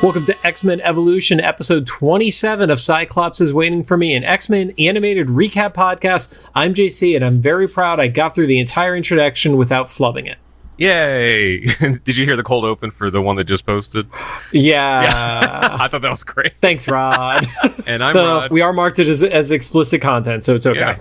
Welcome to X-Men Evolution, episode 27 of Cyclops is Waiting for Me, an X-Men animated recap podcast. I'm JC, and I'm very proud I got through the entire introduction without flubbing it. Yay! Did you hear the cold open for the one that just posted? Yeah. I thought that was great. Thanks, Rod. And I'm Rod. We are marked as explicit content, so it's okay.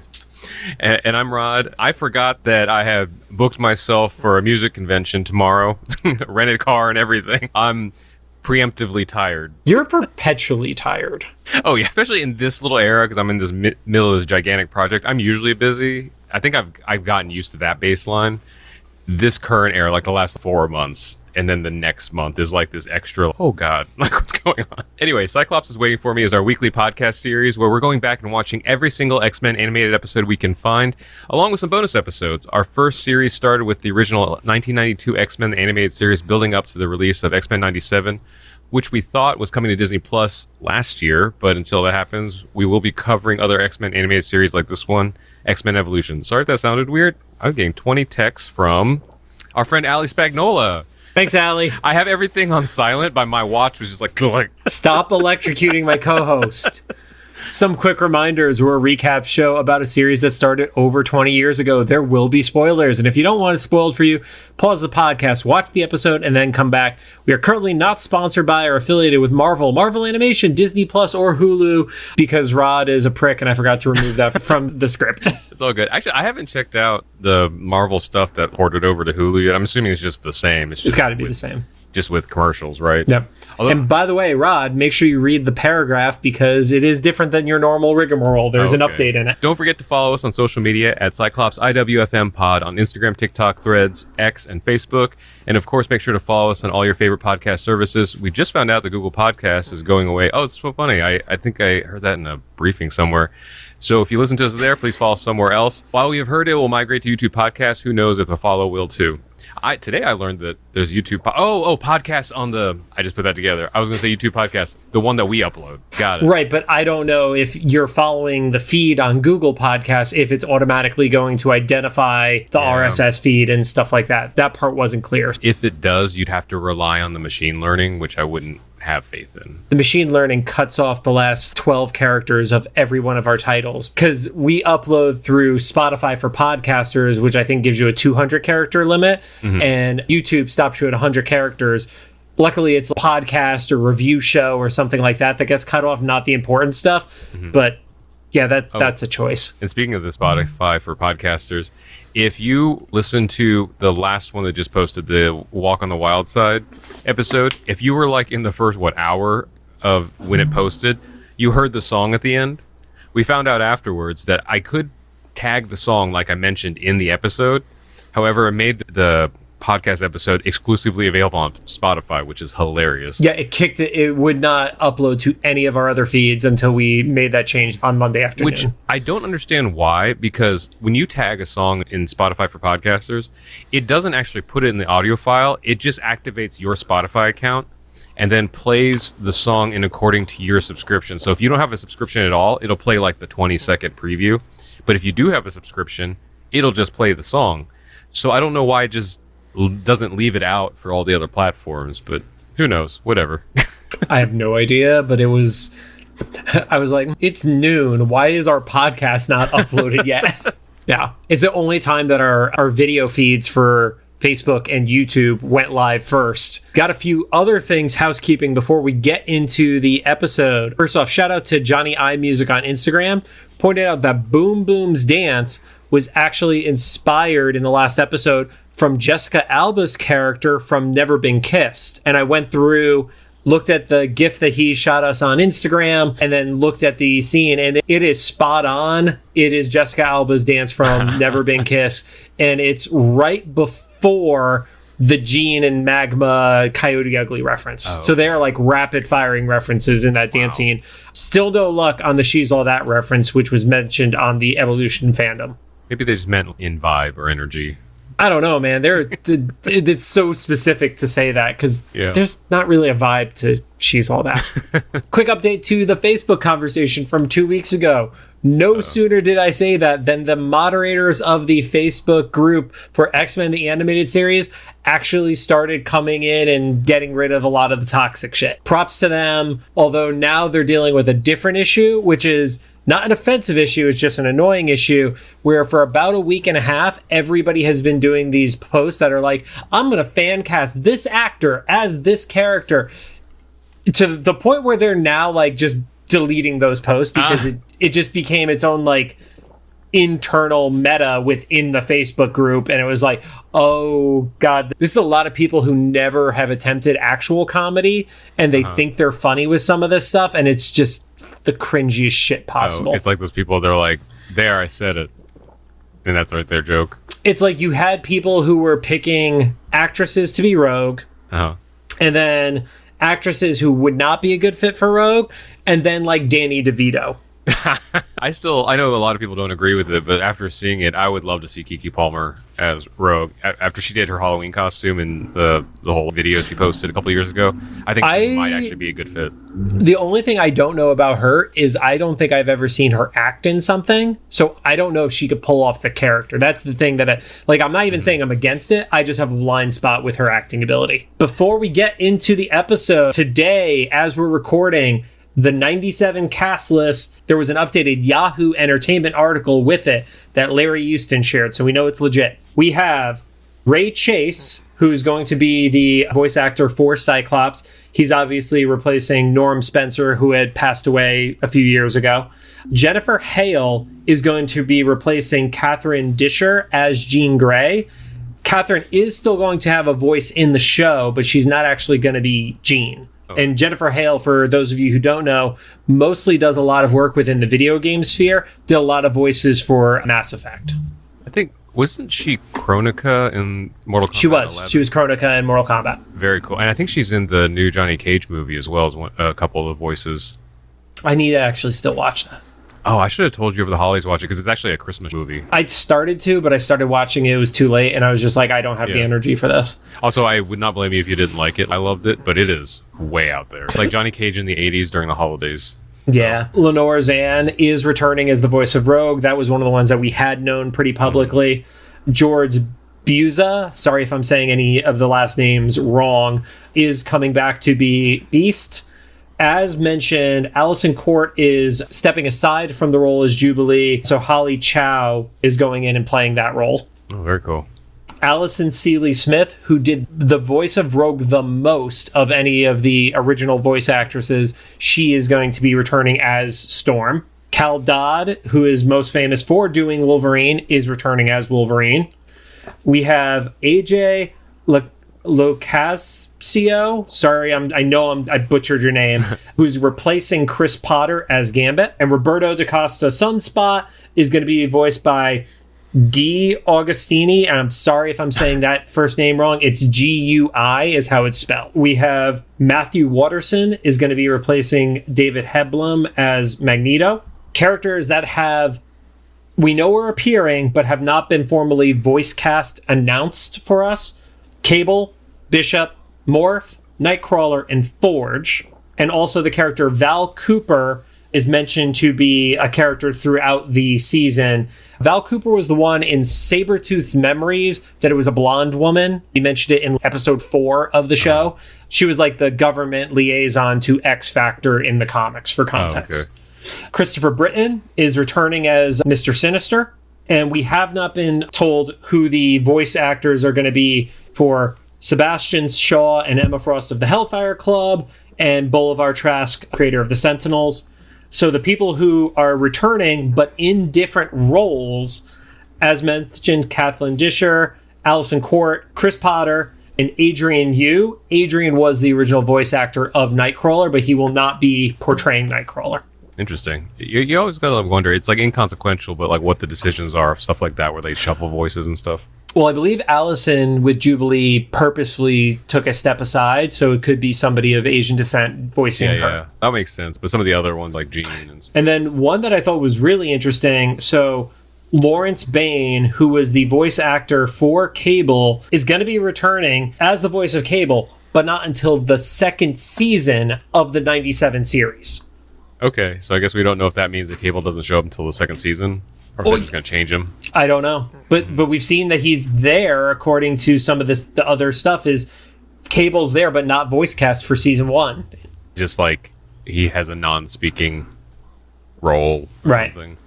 Yeah. And I'm Rod. I forgot that I have booked myself for a music convention tomorrow. Rented car and everything. I'm preemptively tired. You're perpetually tired. Oh yeah, especially in this little era because I'm in this middle of this gigantic project. I'm usually busy. I think I've gotten used to that baseline. This current era, like the last 4 months, and then the next month is like this extra, oh god, like what's going on? Anyway, Cyclops is Waiting for Me is our weekly podcast series where we're going back and watching every single X-Men animated episode we can find, along with some bonus episodes. Our first series started with the original 1992 X-Men animated series, building up to the release of X-Men 97, which we thought was coming to Disney Plus last year, but until that happens, we will be covering other X-Men animated series like this one, X-Men Evolution. Sorry if that sounded weird. I'm getting 20 texts from our friend Ali Spagnola. Thanks, Allie. I have everything on silent, but my watch was just like... Stop electrocuting my co-host. Some quick reminders. We're a recap show about a series that started over 20 years ago. There will be spoilers, and if you don't want it spoiled for you, pause the podcast, watch the episode, and then come back. We are currently not sponsored by or affiliated with Marvel Animation, Disney Plus, or Hulu, because Rod is a prick, and I forgot to remove that from the script. It's all good. Actually, I haven't checked out the Marvel stuff that ported over to Hulu yet. I'm assuming it's just the same. It's got to be the same. Just with commercials, right? Yep. And by the way, Rod, make sure you read the paragraph because it is different than your normal rigmarole. There's an update in it. Don't forget to follow us on social media at Cyclops IWFM Pod on Instagram, TikTok, Threads, X, and Facebook. And of course, make sure to follow us on all your favorite podcast services. We just found out the Google Podcast is going away. Oh, it's so funny. I think I heard that in a briefing somewhere. So if you listen to us there, please follow somewhere else. While we have heard it will migrate to YouTube Podcasts, who knows if the follow will too. Today I learned that there's YouTube... podcasts on the... I just put that together. I was going to say YouTube podcast, the one that we upload. Got it. Right, but I don't know if you're following the feed on Google Podcasts, if it's automatically going to identify the RSS feed and stuff like that. That part wasn't clear. If it does, you'd have to rely on the machine learning, which I wouldn't have faith in. The machine learning cuts off the last 12 characters of every one of our titles because we upload through Spotify for podcasters, which I think gives you a 200 character limit, and YouTube stops you at 100 characters. Luckily, it's a podcast or review show or something like that gets cut off, not the important stuff. But yeah, that's a choice. And speaking of the Spotify for podcasters, if you listen to the last one that just posted, the Walk on the Wild Side episode, if you were like in the first, hour of when it posted, you heard the song at the end. We found out afterwards that I could tag the song like I mentioned in the episode. However, it made the podcast episode exclusively available on Spotify, which is hilarious. Yeah, it kicked it. It would not upload to any of our other feeds until we made that change on Monday afternoon. Which I don't understand why, because when you tag a song in Spotify for podcasters, it doesn't actually put it in the audio file. It just activates your Spotify account and then plays the song in according to your subscription. So if you don't have a subscription at all, it'll play like the 20-second preview. But if you do have a subscription, it'll just play the song. So I don't know why it just doesn't leave it out for all the other platforms, but who knows? Whatever. I have no idea, but I was like, it's noon. Why is our podcast not uploaded yet? Yeah. It's the only time that our video feeds for Facebook and YouTube went live first. Got a few other things housekeeping before we get into the episode. First off, shout out to Johnny I Music on Instagram. Pointed out that Boom Boom's dance was actually inspired in the last episode from Jessica Alba's character from Never Been Kissed. And I went through, looked at the GIF that he shot us on Instagram, and then looked at the scene, and it is spot on. It is Jessica Alba's dance from Never Been Kissed, and it's right before the Gene and Magma Coyote Ugly reference. Oh. So they are like rapid firing references in that dance scene. Still no luck on the She's All That reference, which was mentioned on the Evolution fandom. Maybe they just meant in vibe or energy. I don't know, man. It's so specific to say that because there's not really a vibe to She's All That. Quick update to the Facebook conversation from 2 weeks ago. No sooner did I say that than the moderators of the Facebook group for X-Men the Animated Series actually started coming in and getting rid of a lot of the toxic shit. Props to them, although now they're dealing with a different issue, which is not an offensive issue, it's just an annoying issue, where for about a week and a half, everybody has been doing these posts that are like, I'm going to fan cast this actor as this character, to the point where they're now like just deleting those posts because it just became its own like internal meta within the Facebook group. And it was like, oh God, this is a lot of people who never have attempted actual comedy and they think they're funny with some of this stuff. And it's just the cringiest shit possible. It's like those people, they're like, there, I said it. And that's right, their joke. It's like you had people who were picking actresses to be Rogue. And then actresses who would not be a good fit for Rogue, and then like Danny DeVito. I know a lot of people don't agree with it, but after seeing it, I would love to see Keke Palmer as Rogue. After she did her Halloween costume and the whole video she posted a couple years ago, I think she might actually be a good fit. The only thing I don't know about her is I don't think I've ever seen her act in something, so I don't know if she could pull off the character. That's the thing that I'm not even saying I'm against it. I just have a blind spot with her acting ability. Before we get into the episode today, as we're recording, the 97 cast list, there was an updated Yahoo Entertainment article with it that Larry Houston shared, so we know it's legit. We have Ray Chase, who's going to be the voice actor for Cyclops. He's obviously replacing Norm Spencer, who had passed away a few years ago. Jennifer Hale is going to be replacing Catherine Disher as Jean Grey. Catherine is still going to have a voice in the show, but she's not actually going to be Jean. And Jennifer Hale, for those of you who don't know, mostly does a lot of work within the video game sphere, did a lot of voices for Mass Effect. I think, wasn't she Kronika in Mortal Kombat? She was. 11? She was Kronika in Mortal Kombat. Very cool. And I think she's in the new Johnny Cage movie as well as a couple of voices. I need to actually still watch that. Oh, I should have told you over the holidays watch it because it's actually a Christmas movie. I started to, but I started watching it. It was too late, and I was just like, I don't have the energy for this. Also, I would not blame you if you didn't like it. I loved it, but it is way out there. It's like Johnny Cage in the 80s during the holidays. Yeah. Lenore Zan is returning as the voice of Rogue. That was one of the ones that we had known pretty publicly. George Buza, sorry if I'm saying any of the last names wrong, is coming back to be Beast. As mentioned, Allison Court is stepping aside from the role as Jubilee, so Holly Chow is going in and playing that role. Oh, very cool. Allison Seeley Smith, who did the voice of Rogue the most of any of the original voice actresses, she is going to be returning as Storm. Cal Dodd, who is most famous for doing Wolverine, is returning as Wolverine. We have AJ Locascio, sorry, I butchered your name, who's replacing Chris Potter as Gambit. And Roberto DaCosta Sunspot is going to be voiced by Guy Augustini, and I'm sorry if I'm saying that first name wrong. It's Gui is how it's spelled. We have Matthew Watterson is going to be replacing David Hebblum as Magneto. Characters that we know are appearing, but have not been formally voice cast announced for us. Cable, Bishop, Morph, Nightcrawler, and Forge. And also the character Val Cooper is mentioned to be a character throughout the season. Val Cooper was the one in Sabretooth's memories that it was a blonde woman. He mentioned it in episode 4 of the show. She was like the government liaison to X Factor in the comics, for context. Christopher Britton is returning as Mr. Sinister. And we have not been told who the voice actors are going to be for Sebastian Shaw and Emma Frost of the Hellfire Club and Bolivar Trask, creator of the Sentinels. So the people who are returning, but in different roles, as mentioned, Kathleen Disher, Allison Court, Chris Potter, and Adrian Yu. Adrian was the original voice actor of Nightcrawler, but he will not be portraying Nightcrawler. Interesting. You always gotta wonder, it's like inconsequential, but like what the decisions are, stuff like that, where they shuffle voices and stuff. Well, I believe Allison with Jubilee purposefully took a step aside, so it could be somebody of Asian descent voicing her. Yeah, that makes sense. But some of the other ones, like Jean and stuff. And then one that I thought was really interesting, so Lawrence Bain, who was the voice actor for Cable, is going to be returning as the voice of Cable, but not until the second season of the 97 series. Okay, so I guess we don't know if that means that Cable doesn't show up until the second season, or if they're just going to change him. I don't know, but we've seen that he's there. According to some of the other stuff, is Cable's there, but not voice cast for season 1. Just like he has a non-speaking role, or right? Something.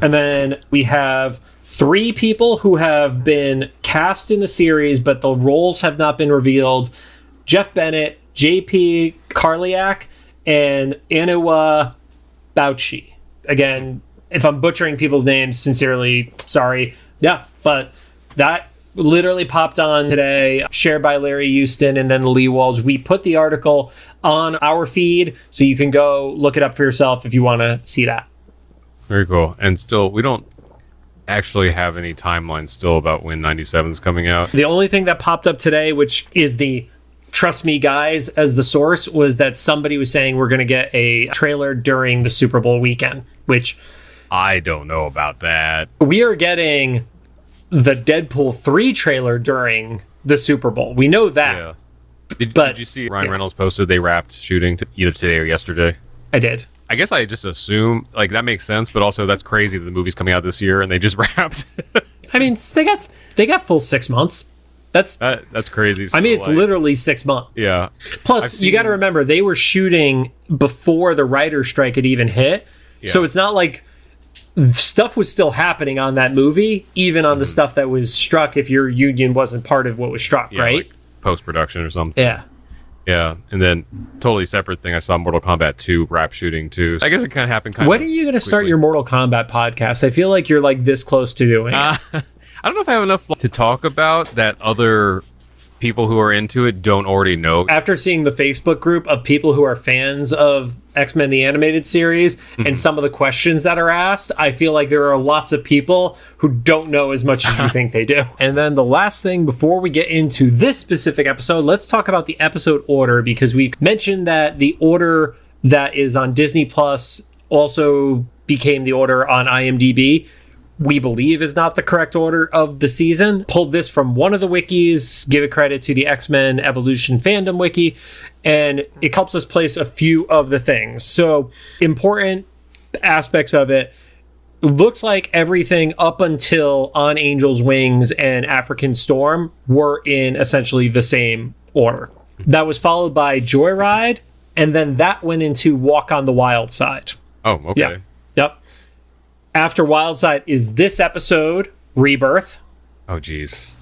And then we have 3 people who have been cast in the series, but the roles have not been revealed: Jeff Bennett, J.P. Karliak, and Anua Bauchi. Again, if I'm butchering people's names, sincerely sorry. Yeah, but that literally popped on today, shared by Larry Houston and then Lee Walls. We put the article on our feed, so you can go look it up for yourself if you want to see that. Very cool. And still, we don't actually have any timeline still about when 97 is coming out. The only thing that popped up today, which is the trust me guys as the source, was that somebody was saying we're going to get a trailer during the Super Bowl weekend, which I don't know about that. we are getting the Deadpool 3 trailer during the Super Bowl. We know that. Yeah. Did you see Ryan Reynolds posted they wrapped shooting either today or yesterday? I did. I guess I just assume, like, that makes sense, but also that's crazy that the movie's coming out this year and they just wrapped. I mean, they got full 6 months. That's crazy. I mean, it's literally 6 months. Yeah. Plus, you got to remember, they were shooting before the writer's strike had even hit. Yeah. So it's not like stuff was still happening on that movie, even on the stuff that was struck if your union wasn't part of what was struck, right? Like post-production or something. Yeah. Yeah. And then, totally separate thing, I saw Mortal Kombat 2 wrap shooting too. I guess it kind of happened When are you going to start your Mortal Kombat podcast? I feel like you're like this close to doing it. I don't know if I have enough to talk about that other people who are into it don't already know. After seeing the Facebook group of people who are fans of X-Men the Animated Series and some of the questions that are asked, I feel like there are lots of people who don't know as much as you think they do. And then the last thing before we get into this specific episode, let's talk about the episode order, because we mentioned that the order that is on Disney Plus also became the order on IMDb. We believe is not the correct order of the season. Pulled this from one of the wikis, give it credit to the X-Men Evolution Fandom wiki, and it helps us place a few of the things. So, important aspects of it. Looks like everything up until On Angel's Wings and African Storm were in essentially the same order. That was followed by Joyride, and then that went into Walk on the Wild Side. Oh, okay. Yeah. Yep. After Wildside is this episode, Rebirth. Oh, geez.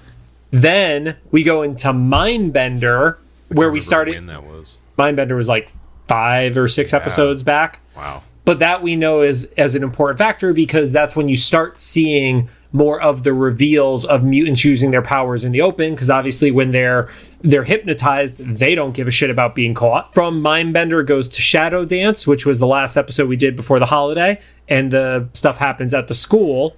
Then we go into Mindbender, where we started. When that was. Mindbender was like 5 or 6 episodes back. Wow. But that we know is as an important factor, because that's when you start seeing more of the reveals of mutants using their powers in the open, because obviously when they're hypnotized, they don't give a shit about being caught. From Mindbender goes to Shadow Dance, which was the last episode we did before the holiday, and the stuff happens at the school.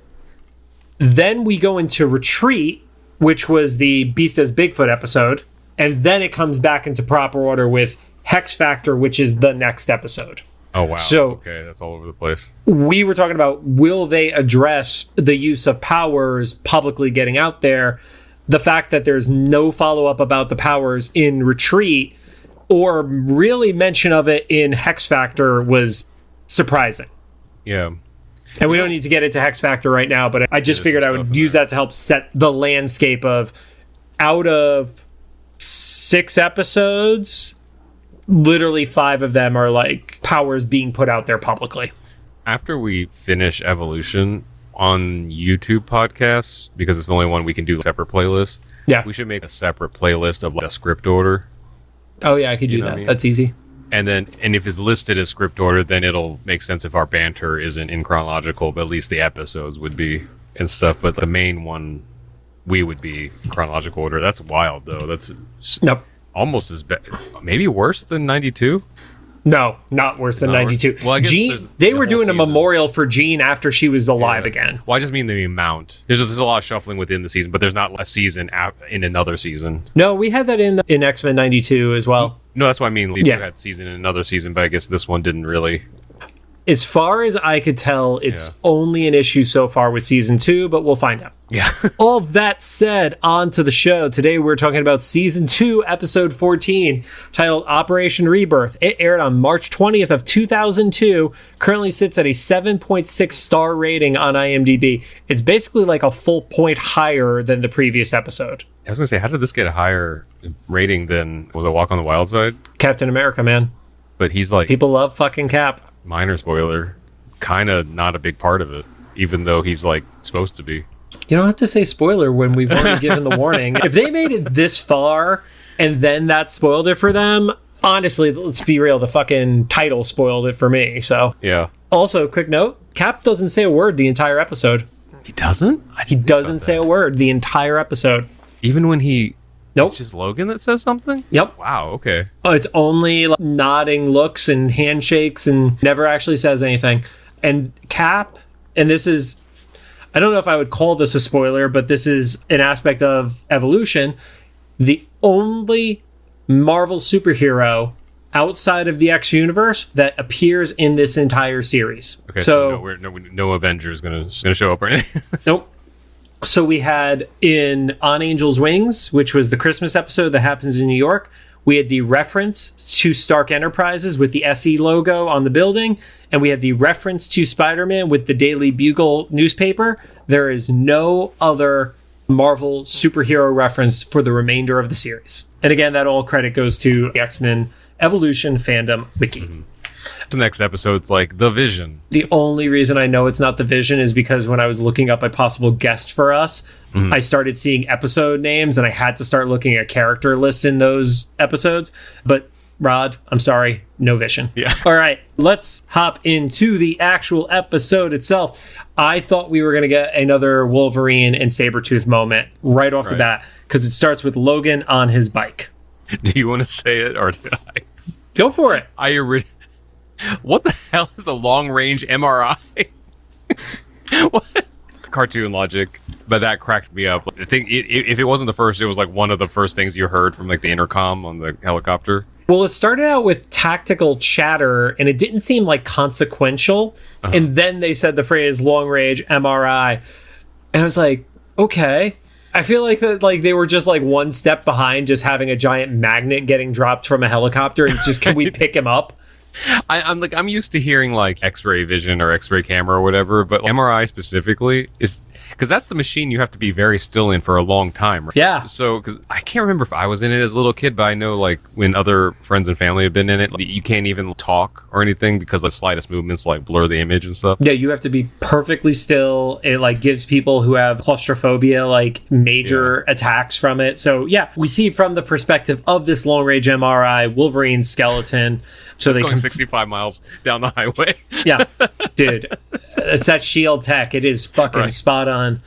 Then we go into Retreat, which was the Beast as Bigfoot episode, and then it comes back into proper order with Hex Factor, which is the next episode. Oh, wow. So, okay, that's all over the place. We were talking about, will they address the use of powers publicly getting out there? The fact that there's no follow-up about the powers in Retreat or really mention of it in Hex Factor was surprising. Yeah. And we don't need to get into Hex Factor right now, but I just figured I would use that to help set the landscape of, out of 6 episodes, literally 5 of them are like powers being put out there publicly. After we finish Evolution on YouTube podcasts, because it's the only one we can do separate playlists, we should make a separate playlist of like a script order. Oh yeah, I could do that. I mean? That's easy. And if it's listed as script order, then it'll make sense if our banter isn't in chronological, but at least the episodes would be and stuff. But the main one, we would be chronological order. That's wild, though. That's almost as bad, maybe worse than 92. No, not worse than 92. Well, I guess Jean, they were doing a memorial for Jean after she was alive again. Well, I just mean the amount. There's a lot of shuffling within the season, but there's not a season in another season. No, we had that in X-Men 92 as well. No, that's what I mean. You had season in another season, but I guess this one didn't really. As far as I could tell, it's only an issue so far with season 2, but we'll find out. Yeah. All that said, on to the show. Today we're talking about season 2, episode 14, titled Operation Rebirth. It aired on March 20th of 2002, currently sits at a 7.6 star rating on IMDb. It's basically like a full point higher than the previous episode. I was going to say, how did this get a higher rating than, was it Walk on the Wild Side? Captain America, man. But he's like... People love fucking Cap. Minor spoiler, kind of not a big part of it, even though he's like supposed to be. You don't have to say spoiler when we've already given the warning. If they made it this far and then that spoiled it for them, honestly, let's be real, the fucking title spoiled it for me. So yeah. Also, quick note, Cap doesn't say a word the entire episode. He doesn't? He doesn't say a word the entire episode. Even when he... Nope. It's just Logan that says something? Yep. Wow, okay. Oh, it's only like nodding looks and handshakes and never actually says anything. And Cap, and this is, I don't know if I would call this a spoiler, but this is an aspect of evolution. The only Marvel superhero outside of the X universe that appears in this entire series. Okay, so no Avengers gonna show up or anything? Nope. So we had in On Angel's Wings, which was the Christmas episode that happens in New York, we had the reference to Stark Enterprises with the SE logo on the building, and we had the reference to Spider-Man with the Daily Bugle newspaper. There is no other Marvel superhero reference for the remainder of the series. And again, that all credit goes to the X-Men Evolution Fandom Wiki. Mm-hmm. The next episode's like The Vision. The only reason I know it's not The Vision is because when I was looking up a possible guest for us, I started seeing episode names and I had to start looking at character lists in those episodes. But Rod, I'm sorry, no Vision. Yeah. All right, let's hop into the actual episode itself. I thought we were going to get another Wolverine and Sabretooth moment right off the bat because it starts with Logan on his bike. Do you want to say it or do I? Go for it. What the hell is a long-range MRI? What? Cartoon logic, but that cracked me up. I think if it wasn't the first, it was like one of the first things you heard from like the intercom on the helicopter. Well, it started out with tactical chatter, and it didn't seem like consequential. And then they said the phrase long-range MRI, and I was like, okay. I feel like that, like they were just like one step behind just having a giant magnet getting dropped from a helicopter, and just can we pick him up? I'm used to hearing like X-ray vision or X-ray camera or whatever, but MRI specifically is because that's the machine you have to be very still in for a long time. Right? Yeah. So because I can't remember if I was in it as a little kid, but I know like when other friends and family have been in it, like, you can't even talk or anything because the slightest movements will like blur the image and stuff. Yeah, you have to be perfectly still. It like gives people who have claustrophobia like major attacks from it. So yeah, we see from the perspective of this long range MRI Wolverine's skeleton. So they going 65 miles down the highway. Yeah, dude, it's that shield tech. It is fucking spot on.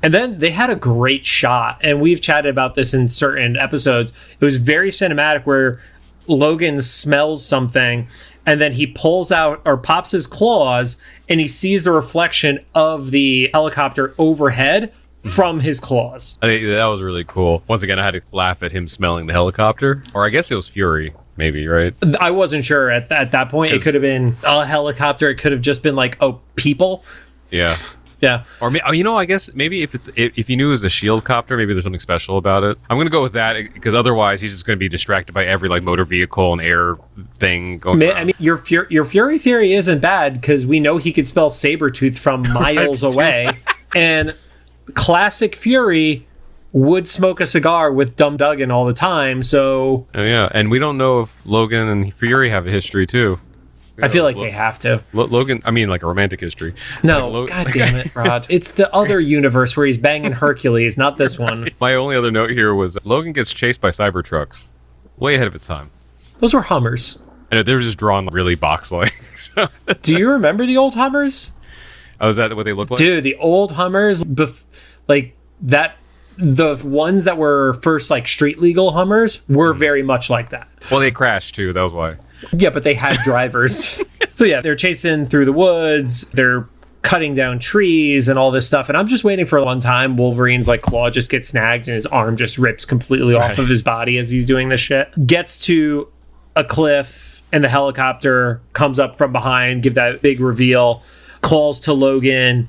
And then they had a great shot, and we've chatted about this in certain episodes. It was very cinematic where Logan smells something, and then he pulls out or pops his claws, and he sees the reflection of the helicopter overhead from his claws. I think that was really cool. Once again, I had to laugh at him smelling the helicopter, or I guess it was Fury. Maybe, right? I wasn't sure at that point. It could have been a helicopter. It could have just been like, people. Yeah. Yeah. Or, I guess maybe if you knew it was a shield copter, maybe there's something special about it. I'm going to go with that because otherwise he's just going to be distracted by every like motor vehicle and air thing going on. I mean, your Fury theory isn't bad because we know he could spell Sabretooth from miles away. And classic Fury would smoke a cigar with Dumb Duggan all the time, so... Oh, yeah, and we don't know if Logan and Fury have a history, too. I feel like they have to. Logan, I mean, like a romantic history. No, like God damn it, Rod. It's the other universe where he's banging Hercules, not this one. My only other note here was Logan gets chased by Cybertrucks. Way ahead of its time. Those were Hummers. And they were just drawn really box-like. So. Do you remember the old Hummers? Oh, is that what they look like? Dude, the old Hummers, like that... The ones that were first like street legal Hummers were very much like that. Well, they crashed too. That was why. Yeah, but they had drivers. So yeah, they're chasing through the woods. They're cutting down trees and all this stuff. And I'm just waiting for one time Wolverine's like claw just gets snagged and his arm just rips completely off of his body as he's doing this shit. Gets to a cliff and the helicopter comes up from behind, give that big reveal, calls to Logan,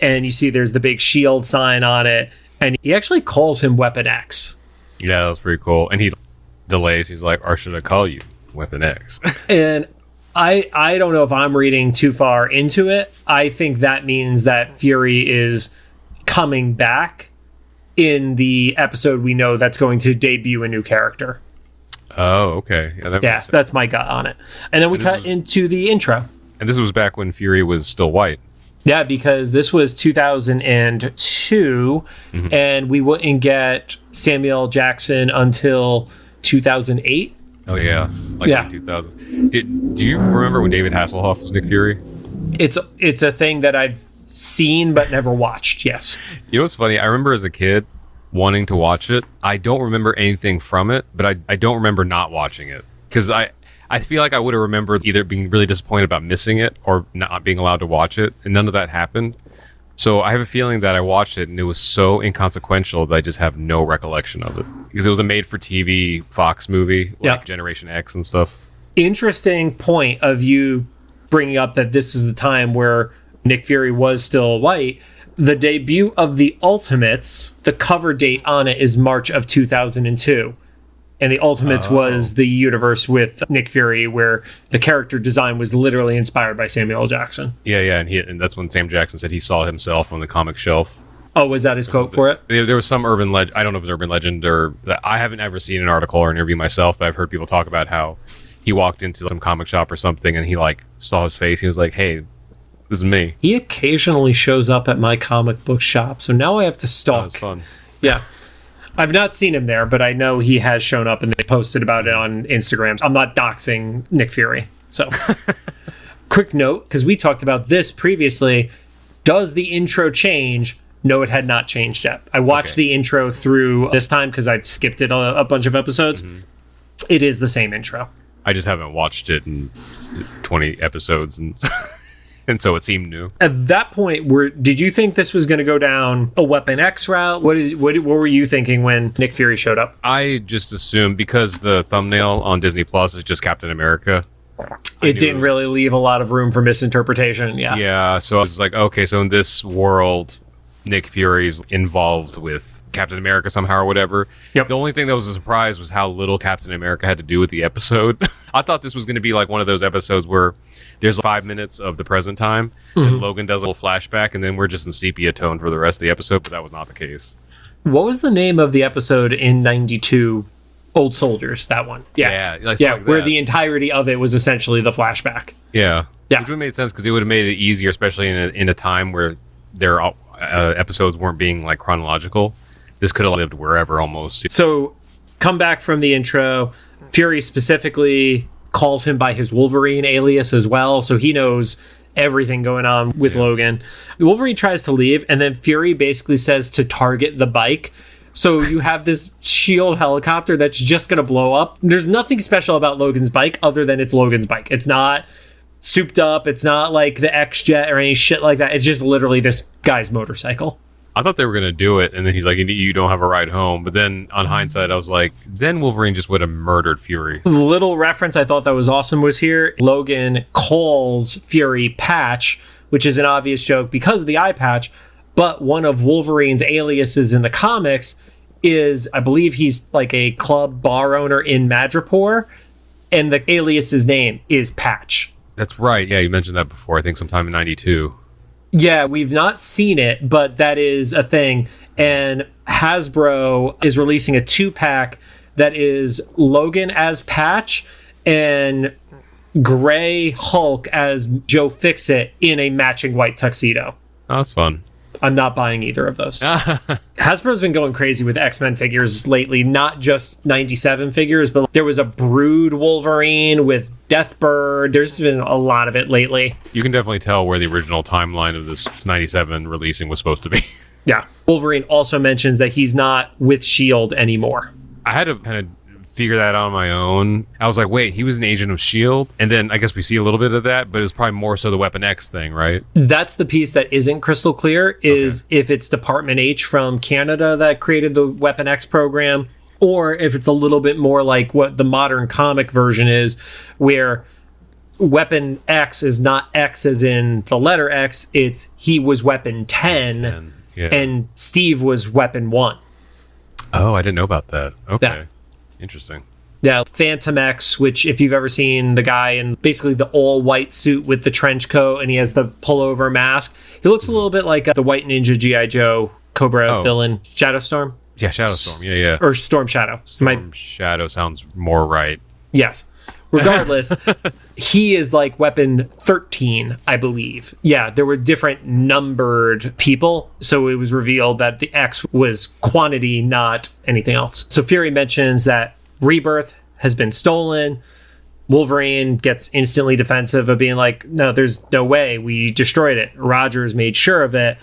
and you see there's the big shield sign on it, and he actually calls him Weapon X. Yeah, that was pretty cool. And he delays. He's like, or should I call you Weapon X? And I don't know if I'm reading too far into it. I think that means that Fury is coming back in the episode we know that's going to debut a new character. Oh, okay. Yeah, that's my gut on it. And then we cut into the intro. And this was back when Fury was still white. Yeah, because this was 2002, and we wouldn't get Samuel Jackson until 2008. Oh, yeah. Like 2000. Do you remember when David Hasselhoff was Nick Fury? It's a thing that I've seen but never watched, yes. You know what's funny? I remember as a kid wanting to watch it. I don't remember anything from it, but I don't remember not watching it. Because I feel like I would have remembered either being really disappointed about missing it or not being allowed to watch it, and none of that happened. So I have a feeling that I watched it and it was so inconsequential that I just have no recollection of it. Because it was a made-for-TV Fox movie, like Generation X and stuff. Interesting point of you bringing up that this is the time where Nick Fury was still white. The debut of the Ultimates, the cover date on it is March of 2002. And the Ultimates was the universe with Nick Fury, where the character design was literally inspired by Samuel L. Jackson. Yeah, and that's when Sam Jackson said he saw himself on the comic shelf. Oh, was that his quote for it? There was some urban legend. I don't know if it's urban legend or that. I haven't ever seen an article or interview myself, but I've heard people talk about how he walked into some comic shop or something and he like saw his face. He was like, "Hey, this is me." He occasionally shows up at my comic book shop, so now I have to stalk. That's fun. Yeah. I've not seen him there, but I know he has shown up and they posted about it on Instagram. I'm not doxing Nick Fury. So, quick note, because we talked about this previously. Does the intro change? No, it had not changed yet. I watched the intro through this time because I skipped it a bunch of episodes. It is the same intro. I just haven't watched it in 20 episodes, and and so it seemed new. At that point, did you think this was going to go down a Weapon X route? What were you thinking when Nick Fury showed up? I just assumed, because the thumbnail on Disney Plus is just Captain America. It didn't really leave a lot of room for misinterpretation. Yeah, so I was like, okay, so in this world, Nick Fury's involved with Captain America somehow or whatever. Yep. The only thing that was a surprise was how little Captain America had to do with the episode. I thought this was going to be like one of those episodes where there's 5 minutes of the present time, and Logan does a little flashback, and then we're just in sepia tone for the rest of the episode, but that was not the case. What was the name of the episode in 92? Old Soldiers, that one. Yeah, where the entirety of it was essentially the flashback. Yeah. Which would have made sense because it would have made it easier, especially in a time where their episodes weren't being like chronological. This could have lived wherever almost. So, come back from the intro. Fury specifically calls him by his Wolverine alias as well, so he knows everything going on with Logan. Wolverine tries to leave, and then Fury basically says to target the bike. So you have this shield helicopter that's just going to blow up. There's nothing special about Logan's bike other than it's Logan's bike. It's not souped up. It's not like the X-Jet or any shit like that. It's just literally this guy's motorcycle. I thought they were going to do it, and then he's like, you don't have a ride home. But then, on hindsight, I was like, then Wolverine just would have murdered Fury. The little reference I thought that was awesome was here. Logan calls Fury Patch, which is an obvious joke because of the eye patch. But one of Wolverine's aliases in the comics is, I believe he's like a club bar owner in Madripoor, and the alias's name is Patch. That's right. Yeah, you mentioned that before, I think sometime in 92. Yeah, we've not seen it, but that is a thing. And Hasbro is releasing a 2-pack that is Logan as Patch and Gray Hulk as Joe Fixit in a matching white tuxedo. Oh, that's fun. I'm not buying either of those. Hasbro's been going crazy with X-Men figures lately, not just 97 figures, but there was a Brood Wolverine with Deathbird. There's been a lot of it lately. You can definitely tell where the original timeline of this 97 releasing was supposed to be. Yeah. Wolverine also mentions that he's not with S.H.I.E.L.D. anymore. I had to kind of figure that out on my own. I was like, wait, he was an agent of S.H.I.E.L.D.? And then I guess we see a little bit of that, but it was probably more so the Weapon X thing, right? That's the piece that isn't crystal clear, is if it's Department H from Canada that created the Weapon X program, or if it's a little bit more like what the modern comic version is, where Weapon X is not X as in the letter X, it's he was Weapon 10, yeah. and Steve was Weapon 1. Oh, I didn't know about that. Okay. Yeah. Interesting. Yeah, Phantom X, which if you've ever seen the guy in basically the all-white suit with the trench coat and he has the pullover mask, he looks a little bit like the White Ninja G.I. Joe Cobra villain, Shadowstorm. Yeah, Shadowstorm. Yeah. Or Storm Shadow. Shadow sounds more right. Yes. Regardless, he is like Weapon 13, I believe. Yeah, there were different numbered people, so it was revealed that the X was quantity, not anything else. So Fury mentions that Rebirth has been stolen. Wolverine gets instantly defensive of being like, no, there's no way. We destroyed it. Rogers made sure of it.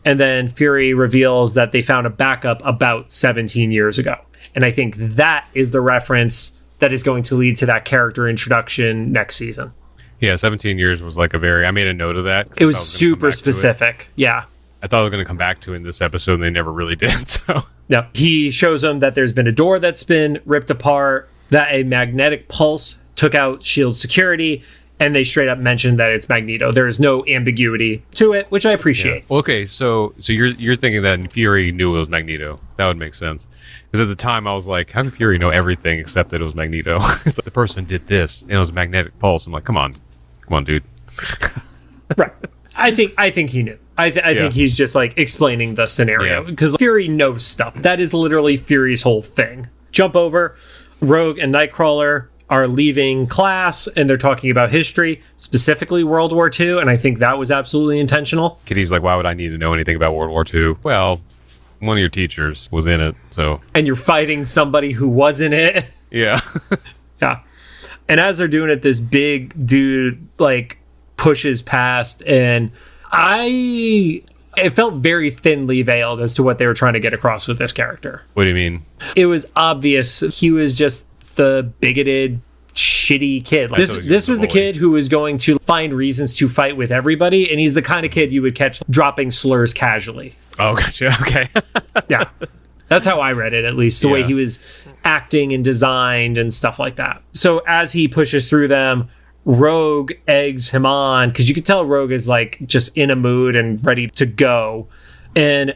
And then Fury reveals that they found a backup about 17 years ago. And I think that is the reference that is going to lead to that character introduction next season. Yeah, 17 years was like I made a note of that. It was super specific. Yeah. I thought I was going to come back to it in this episode, and they never really did. So yeah, he shows them that there's been a door that's been ripped apart, that a magnetic pulse took out S.H.I.E.L.D. security, and they straight up mentioned that it's Magneto. There is no ambiguity to it, which I appreciate. Yeah. Well, okay, so you're thinking that Fury knew it was Magneto. That would make sense. Because at the time, I was like, how could Fury know everything except that it was Magneto? It's like the person did this, and it was a magnetic pulse. I'm like, come on, dude. Right. I think he knew. I think he's just like explaining the scenario because Fury knows stuff. That is literally Fury's whole thing. Jump over. Rogue and Nightcrawler are leaving class and they're talking about history, specifically World War II, and I think that was absolutely intentional. Kitty's like, why would I need to know anything about World War II? Well, one of your teachers was in it, so. And you're fighting somebody who was in it. Yeah. Yeah. And as they're doing it, this big dude like pushes past, and it felt very thinly veiled as to what they were trying to get across with this character. What do you mean? It was obvious he was just the bigoted, shitty kid. Like, this was the kid who was going to find reasons to fight with everybody, and he's the kind of kid you would catch dropping slurs casually. Oh, gotcha. Okay. Yeah. That's how I read it, at least, the way he was acting and designed and stuff like that. So as he pushes through them, Rogue eggs him on, because you could tell Rogue is like just in a mood and ready to go. And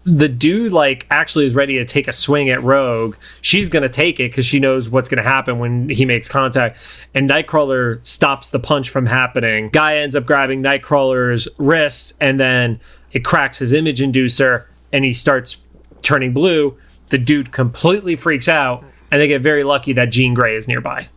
the dude like actually is ready to take a swing at Rogue. She's going to take it because she knows what's going to happen when he makes contact. And Nightcrawler stops the punch from happening. Guy ends up grabbing Nightcrawler's wrist, and then it cracks his image inducer, and he starts turning blue. The dude completely freaks out, and they get very lucky that Jean Grey is nearby.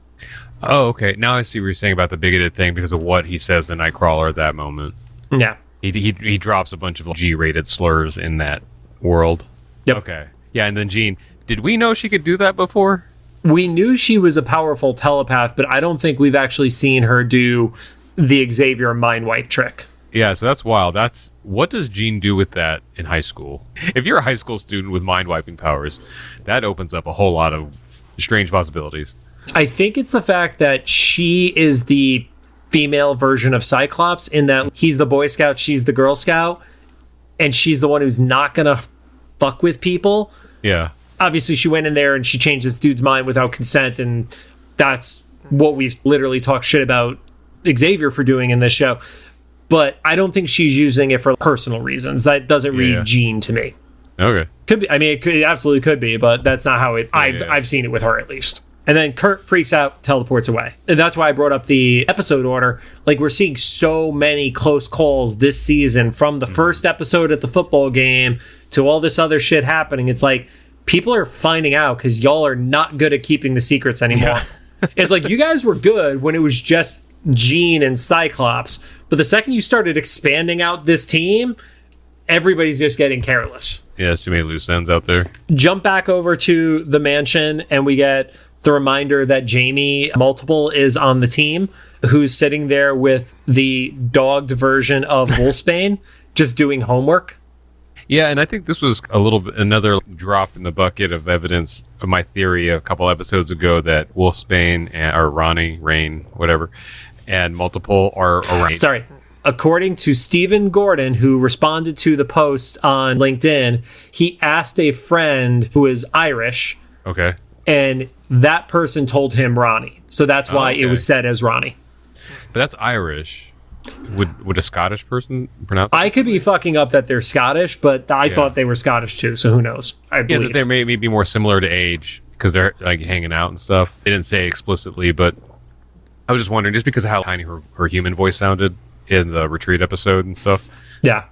Oh, okay. Now I see what you're saying about the bigoted thing because of what he says to Nightcrawler at that moment. Yeah. He drops a bunch of G-rated slurs in that world. Yep. Okay. Yeah, and then Jean, did we know she could do that before? We knew she was a powerful telepath, but I don't think we've actually seen her do the Xavier mind wipe trick. Yeah, so that's wild. What does Jean do with that in high school? If you're a high school student with mind wiping powers, that opens up a whole lot of strange possibilities. I think it's the fact that she is the female version of Cyclops, in that he's the Boy Scout, she's the Girl Scout, and she's the one who's not gonna fuck with people. Yeah. Obviously, she went in there and she changed this dude's mind without consent, and that's what we've literally talked shit about Xavier for doing in this show. But I don't think she's using it for personal reasons. That doesn't read Jean to me. Okay. Could be. I mean, it absolutely could be, but that's not how I've seen it with her, at least. And then Kurt freaks out, teleports away. And that's why I brought up the episode order. Like, we're seeing so many close calls this season, from the first episode at the football game to all this other shit happening. It's like, people are finding out because y'all are not good at keeping the secrets anymore. Yeah. It's like, you guys were good when it was just Jean and Cyclops. But the second you started expanding out this team, everybody's just getting careless. Yeah, there's too many loose ends out there. Jump back over to the mansion, and we get the reminder that Jamie Multiple is on the team, who's sitting there with the dogged version of Wolfsbane, just doing homework. Yeah, and I think this was another drop in the bucket of evidence of my theory a couple episodes ago that Wolfsbane or Ronnie, Rain, whatever, and Multiple are arranged. Sorry. According to Stephen Gordon, who responded to the post on LinkedIn, he asked a friend who is Irish Okay. And that person told him Ronnie. So that's why it was said as Ronnie. But that's Irish. Would a Scottish person pronounce it? I could be fucking up that they're Scottish, but I thought they were Scottish too, so who knows? I believe. That they may be more similar to age because they're like hanging out and stuff. They didn't say explicitly, but I was just wondering, just because of how tiny her human voice sounded in the Retreat episode and stuff. Yeah.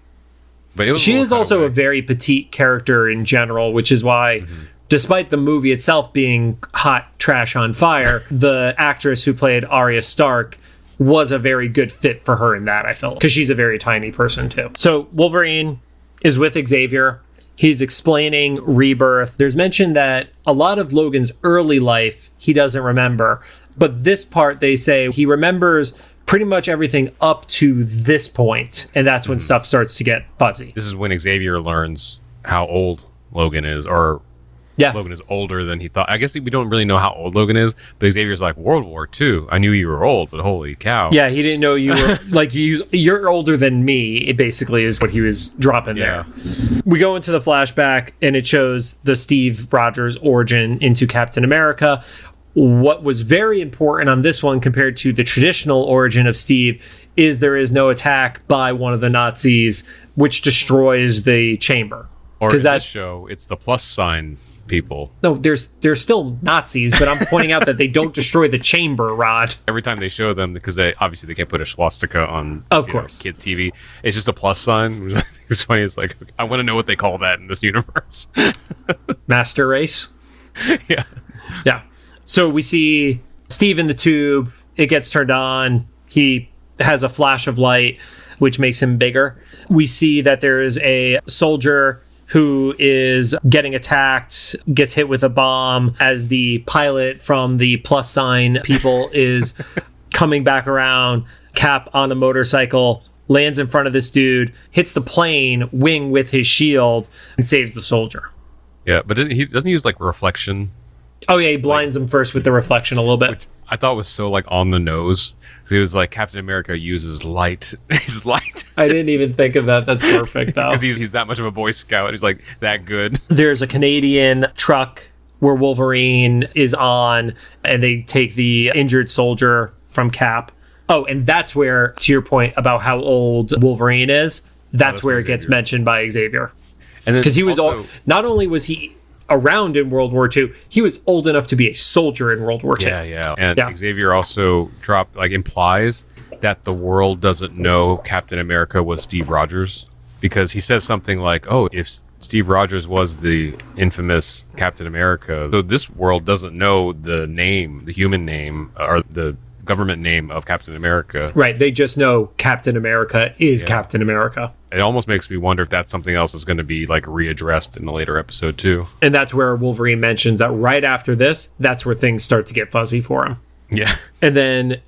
But it was she is also a very petite character in general, which is why, despite the movie itself being hot trash on fire, the actress who played Arya Stark was a very good fit for her in that, I felt, because she's a very tiny person too. So Wolverine is with Xavier. He's explaining Rebirth. There's mention that a lot of Logan's early life he doesn't remember, but this part they say he remembers pretty much everything up to this point, and that's when stuff starts to get fuzzy. This is when Xavier learns how old Logan is, or Logan is older than he thought. I guess we don't really know how old Logan is, but Xavier's like, World War II. I knew you were old, but holy cow. Yeah, he didn't know you were, like, you're older than me, it basically is what he was dropping there. We go into the flashback, and it shows the Steve Rogers origin into Captain America. What was very important on this one compared to the traditional origin of Steve is there is no attack by one of the Nazis, which destroys the chamber. Or in this show, it's the plus sign people. No, there's still Nazis, but I'm pointing out that they don't destroy the chamber, Rod. Every time they show them, because they can't put a swastika on kids' TV. It's just a plus sign. It's funny. It's like, I want to know what they call that in this universe. Master race? Yeah. Yeah. So we see Steve in the tube. It gets turned on. He has a flash of light, which makes him bigger. We see that there is a soldier who is getting attacked, gets hit with a bomb as the pilot from the plus sign people is coming back around. Cap on a motorcycle lands in front of this dude, hits the plane wing with his shield, and saves the soldier. Yeah, but doesn't he use like reflection? Oh yeah, he blinds him first with the reflection a little bit. Which I thought was so like on the nose. He was like, Captain America uses light. His light. I didn't even think of that. That's perfect, though. Because he's that much of a Boy Scout. He's like that good. There's a Canadian truck where Wolverine is on, and they take the injured soldier from Cap. Oh, and that's where, to your point about how old Wolverine is, that's where it gets mentioned by Xavier. And because he was not only was he around in World War II, he was old enough to be a soldier in World War II. Yeah. And Xavier also implies that the world doesn't know Captain America was Steve Rogers, because he says something like, oh, if Steve Rogers was the infamous Captain America, so this world doesn't know the name, the human name, or the government name of Captain America. Right. They just know Captain America is Captain America. It almost makes me wonder if that's something else that's going to be like readdressed in the later episode too. And that's where Wolverine mentions that right after this, that's where things start to get fuzzy for him. Yeah. And then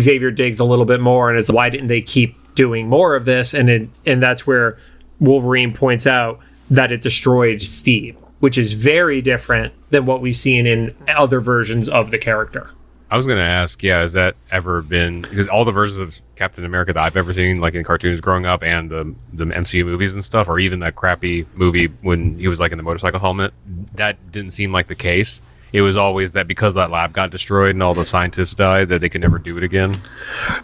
Xavier digs a little bit more and is, why didn't they keep doing more of this? And that's where Wolverine points out that it destroyed Steve, which is very different than what we've seen in other versions of the character. I was going to ask, has that ever been, because all the versions of Captain America that I've ever seen, like in cartoons growing up and the MCU movies and stuff, or even that crappy movie when he was like in the motorcycle helmet, that didn't seem like the case. It was always that because that lab got destroyed and all the scientists died, that they could never do it again.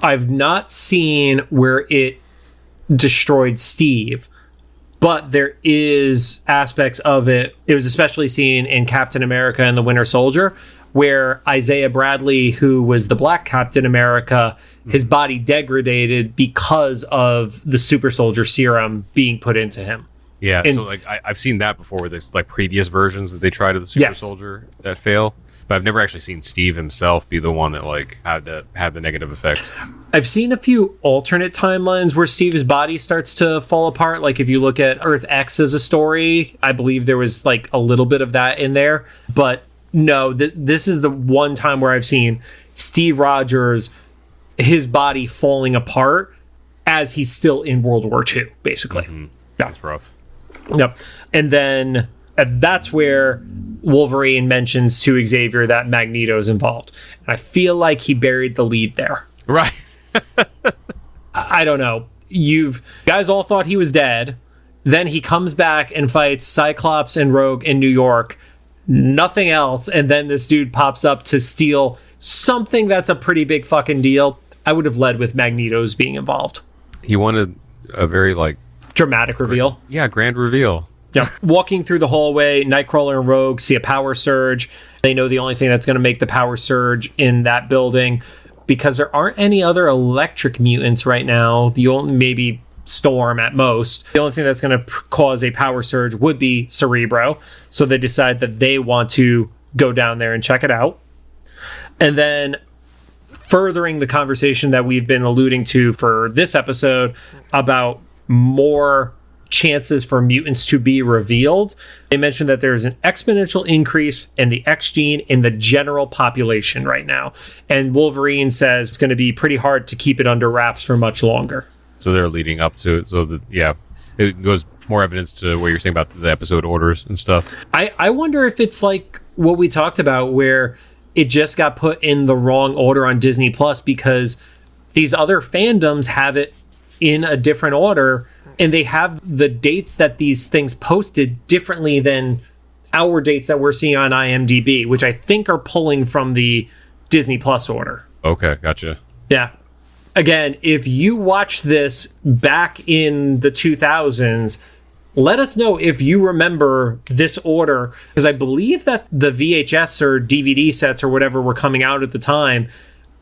I've not seen where it destroyed Steve, but there is aspects of it. It was especially seen in Captain America and the Winter Soldier, where Isaiah Bradley, who was the Black Captain America, his body degraded because of the super soldier serum being put into him. Yeah, so like I've seen that before, where there's like previous versions that they tried of the super soldier that fail, but I've never actually seen Steve himself be the one that like had the negative effects. I've seen a few alternate timelines where Steve's body starts to fall apart. Like if you look at Earth X as a story, I believe there was like a little bit of that in there, but no, this is the one time where I've seen Steve Rogers, his body falling apart as he's still in World War II, basically. Mm-hmm. Yeah. That's rough. Yep. And then that's where Wolverine mentions to Xavier that Magneto's involved. And I feel like he buried the lead there. Right. I don't know. You guys all thought he was dead. Then he comes back and fights Cyclops and Rogue in New York. nothing else. And then this dude pops up to steal something that's a pretty big fucking deal. I would have led with Magneto's being involved. He wanted a very dramatic reveal. Grand reveal. Yeah. Walking through the hallway, Nightcrawler and Rogue see a power surge. They know the only thing that's going to make the power surge in that building, because there aren't any other electric mutants right now. The only, maybe Storm at most. The only thing that's going to cause a power surge would be Cerebro. So they decide that they want to go down there and check it out. And then furthering the conversation that we've been alluding to for this episode about more chances for mutants to be revealed, they mentioned that there's an exponential increase in the X gene in the general population right now. And Wolverine says it's going to be pretty hard to keep it under wraps for much longer. So they're leading up to it. So it goes more evidence to what you're saying about the episode orders and stuff. I wonder if it's like what we talked about, where it just got put in the wrong order on Disney Plus because these other fandoms have it in a different order, and they have the dates that these things posted differently than our dates that we're seeing on IMDb, which I think are pulling from the Disney Plus order. Okay, gotcha. Yeah. Again, if you watch this back in the 2000s, let us know if you remember this order, because I believe that the VHS or DVD sets or whatever were coming out at the time,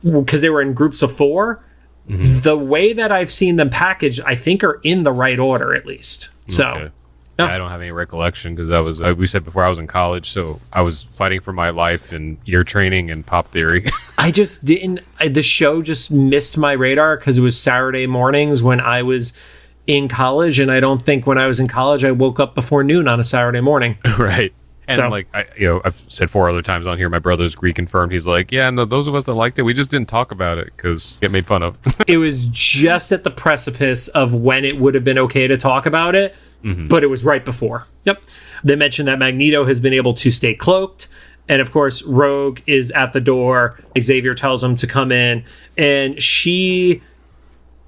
because they were in groups of 4. Mm-hmm. The way that I've seen them packaged, I think are in the right order at least. So, okay. Yeah, I don't have any recollection because I was, we said before, I was in college, so I was fighting for my life in ear training and pop theory. I just didn't, the show just missed my radar because it was Saturday mornings when I was in college, and I don't think when I was in college I woke up before noon on a Saturday morning. Right. And I've said 4 other times on here, my brother's reconfirmed. He's like, yeah, and those of us that liked it, we just didn't talk about it because get made fun of. It was just at the precipice of when it would have been okay to talk about it, but it was right before. Yep. They mentioned that Magneto has been able to stay cloaked. And of course, Rogue is at the door. Xavier tells him to come in. And she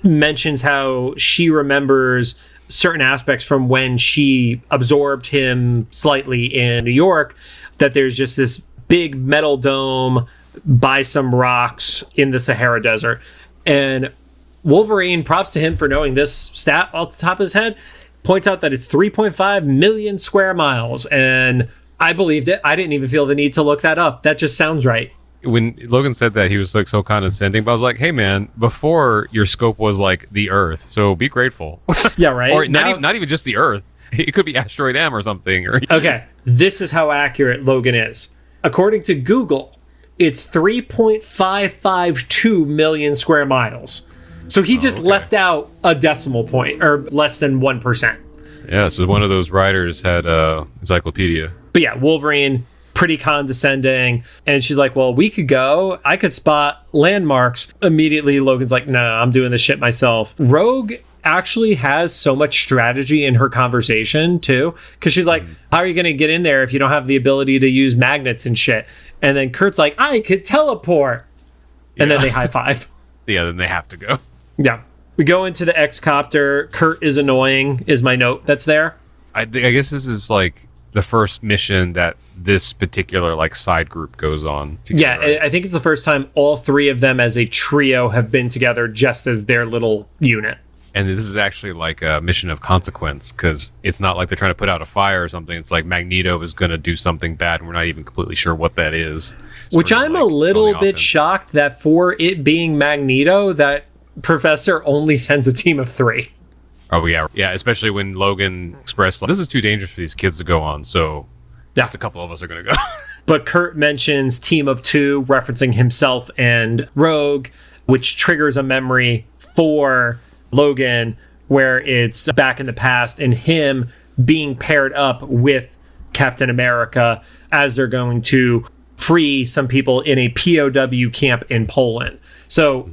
mentions how she remembers certain aspects from when she absorbed him slightly in New York, that there's just this big metal dome by some rocks in the Sahara Desert. And Wolverine, props to him for knowing this stat off the top of his head, points out that it's 3.5 million square miles. And I believed it. I didn't even feel the need to look that up. That just sounds right. When Logan said that, he was like so condescending, but I was like, hey man, before your scope was like the Earth, so be grateful. Yeah, right. Or not even just the Earth. It could be Asteroid M or something. Okay, this is how accurate Logan is. According to Google, it's 3.552 million square miles. So he just left out a decimal point, or less than 1%. Yeah, so one of those writers had encyclopedia. But yeah, Wolverine, pretty condescending, and she's like, well, we could go, I could spot landmarks. Immediately Logan's like, nah, I'm doing this shit myself. Rogue actually has so much strategy in her conversation too, because she's like, how are you gonna get in there if you don't have the ability to use magnets and shit? And then Kurt's like, I could teleport. And then they high five. Yeah, then they have to go. Yeah, we go into the X-copter. Kurt is annoying is my note that's there. I guess this is like the first mission that this particular like side group goes on together. Yeah, right? I think it's the first time all 3 of them as a trio have been together just as their little unit. And this is actually like a mission of consequence, because it's not like they're trying to put out a fire or something. It's like Magneto is going to do something bad and we're not even completely sure what that is. So which I'm a little bit shocked that for it being Magneto, that Professor only sends a team of 3. Oh, yeah. Yeah, especially when Logan expressed, like, this is too dangerous for these kids to go on, so just a couple of us are going to go. But Kurt mentions team of 2, referencing himself and Rogue, which triggers a memory for Logan where it's back in the past and him being paired up with Captain America as they're going to free some people in a POW camp in Poland. So,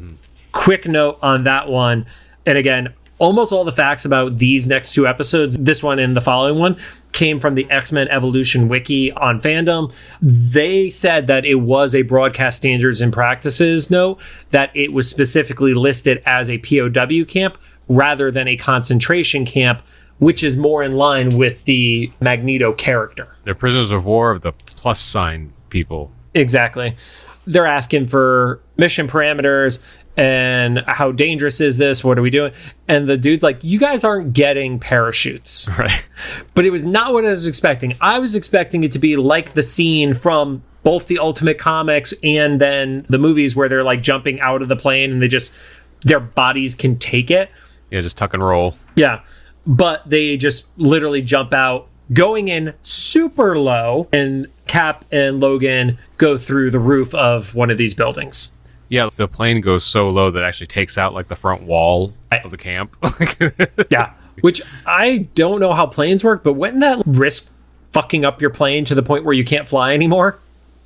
quick note on that one. And again, almost all the facts about these next 2 episodes, this one and the following one, came from the X-Men Evolution Wiki on Fandom. They said that it was a broadcast standards and practices note, that it was specifically listed as a POW camp rather than a concentration camp, which is more in line with the Magneto character. They're prisoners of war of the plus sign people. Exactly. They're asking for mission parameters and how dangerous is this? What are we doing? And the dude's like, you guys aren't getting parachutes. Right. But it was not what I was expecting. I was expecting it to be like the scene from both the Ultimate Comics and then the movies where they're like jumping out of the plane and their bodies can take it. Yeah, just tuck and roll. Yeah. But they just literally jump out, going in super low, and Cap and Logan go through the roof of one of these buildings. Yeah, the plane goes so low that it actually takes out like the front wall of the camp. Yeah, which I don't know how planes work, but wouldn't that risk fucking up your plane to the point where you can't fly anymore?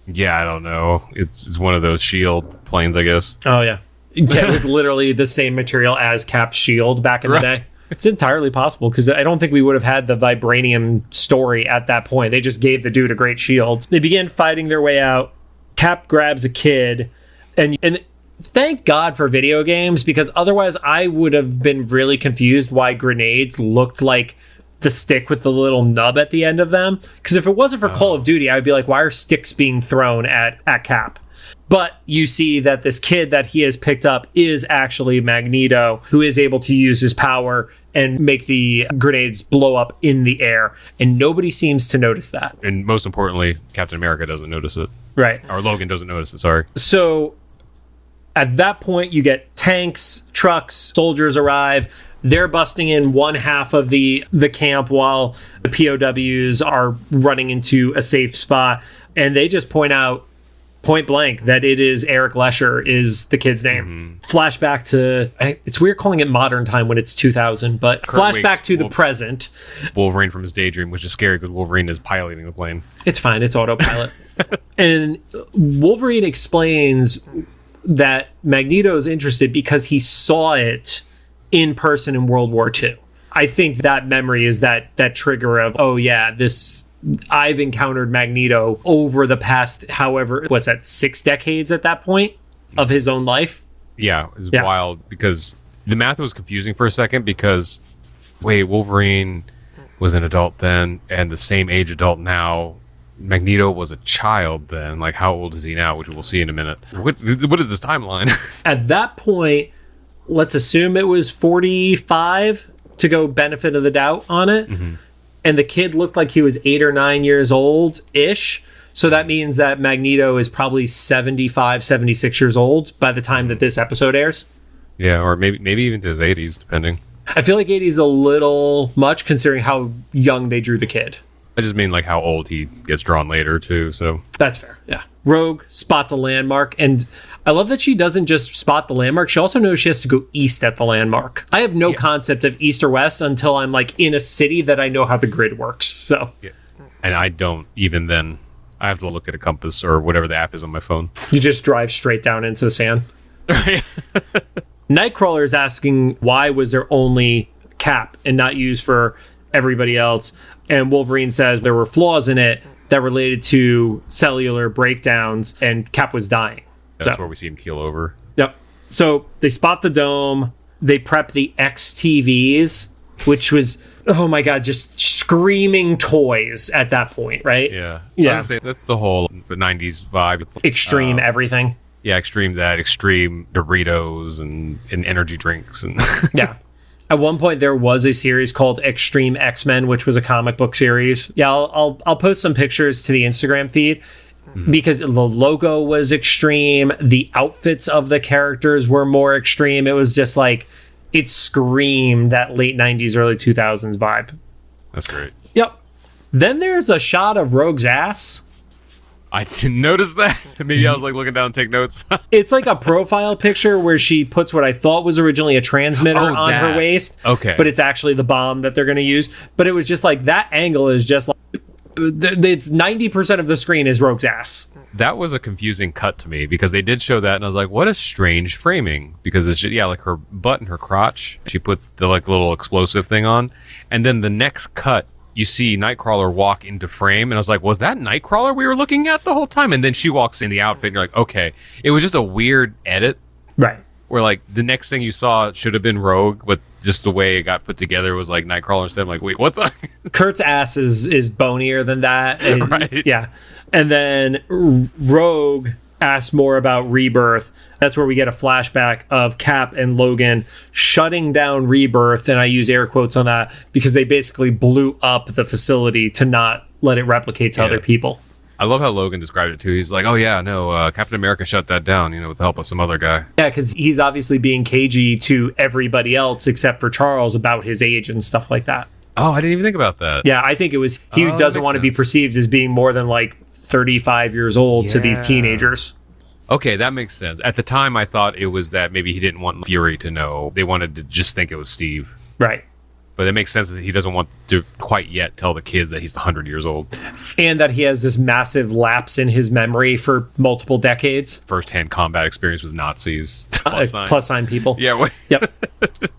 Yeah, I don't know. It's one of those shield planes, I guess. Oh, yeah. It was literally the same material as Cap's shield back in the day. It's entirely possible because I don't think we would have had the vibranium story at that point. They just gave the dude a great shield. They begin fighting their way out. Cap grabs a kid, and thank God for video games, because otherwise I would have been really confused why grenades looked like the stick with the little nub at the end of them. Because if it wasn't for Call of Duty, I'd be like, why are sticks being thrown at Cap? But you see that this kid that he has picked up is actually Magneto, who is able to use his power and make the grenades blow up in the air. And nobody seems to notice that. And most importantly, Captain America doesn't notice it. Right. Or Logan doesn't notice it, sorry. So at that point, you get tanks, trucks, soldiers arrive. They're busting in one half of the camp while the POWs are running into a safe spot. And they just point out, point blank, that it is Erik Lehnsherr is the kid's name. Flashback to, it's weird calling it modern time when it's 2000, but flashback to the present. Wolverine from his daydream, which is scary because Wolverine is piloting the plane. It's fine, it's autopilot. And Wolverine explains that Magneto's interested because he saw it in person in World War II. I think that memory is that trigger of, oh yeah, I've encountered Magneto over the past, however, 6 decades at that point of his own life? Yeah, it was wild because the math was confusing for a second because, wait, Wolverine was an adult then and the same age adult now. Magneto was a child then. Like, how old is he now? Which we'll see in a minute. What is this timeline? At that point, let's assume it was 45 to go benefit of the doubt on it. Mm-hmm. And the kid looked like he was 8 or 9 years old-ish. So that means that Magneto is probably 75, 76 years old by the time that this episode airs. Yeah, or maybe even to his 80s, depending. I feel like 80 is a little much considering how young they drew the kid. I just mean like how old he gets drawn later, too, so. That's fair, yeah. Rogue spots a landmark, and I love that she doesn't just spot the landmark. She also knows she has to go east at the landmark. I have no concept of east or west until I'm like in a city that I know how the grid works. So, yeah. And I don't even then. I have to look at a compass or whatever the app is on my phone. You just drive straight down into the sand. Nightcrawler is asking why was there only Cap and not used for everybody else, and Wolverine says there were flaws in it that related to cellular breakdowns, and Cap was dying. That's where we see him keel over. Yep. So they spot the dome. They prep the XTVs, which was, oh my God, just screaming toys at that point, right? Yeah. Yeah. I was gonna say, that's the whole 90s vibe. It's extreme everything. Yeah, extreme Doritos and energy drinks. And yeah. At one point, there was a series called Extreme X-Men, which was a comic book series. Yeah, I'll post some pictures to the Instagram feed because the logo was extreme. The outfits of the characters were more extreme. It was just like, it screamed that late 90s, early 2000s vibe. That's great. Yep. Then there's a shot of Rogue's ass. I didn't notice that. Maybe I was like looking down and take notes. It's like a profile picture where she puts what I thought was originally a transmitter on her waist. Okay. But it's actually the bomb that they're going to use. But it was just like, that angle is just like, it's 90% of the screen is Rogue's ass. That was a confusing cut to me because they did show that and I was like, what a strange framing, because it's just, like her butt and her crotch. She puts the like little explosive thing on. And then the next cut, you see Nightcrawler walk into frame, and I was like, was that Nightcrawler we were looking at the whole time? And then she walks in the outfit, and you're like, okay. It was just a weird edit. Right. Where, like, the next thing you saw should have been Rogue with just the way it got put together was like Nightcrawler instead. I'm like, wait, what the? Kurt's ass is bonier than that. And, Right. Yeah. And then Rogue asks more about Rebirth. That's where we get a flashback of Cap and Logan shutting down Rebirth. And I use air quotes on that because they basically blew up the facility to not let it replicate to other people. I love how Logan described it too. He's like, oh yeah, no, Captain America shut that down, with the help of some other guy. Yeah, because he's obviously being cagey to everybody else except for Charles about his age and stuff like that. Oh, I didn't even think about that. Yeah, I think it was he doesn't want to be perceived as being more than like 35 years old to these teenagers. Okay, that makes sense. At the time, I thought it was that maybe he didn't want Fury to know. They wanted to just think it was Steve. Right. But it makes sense that he doesn't want to quite yet tell the kids that he's 100 years old. And that he has this massive lapse in his memory for multiple decades. First-hand combat experience with Nazis. Plus sign people. Yeah. Yep.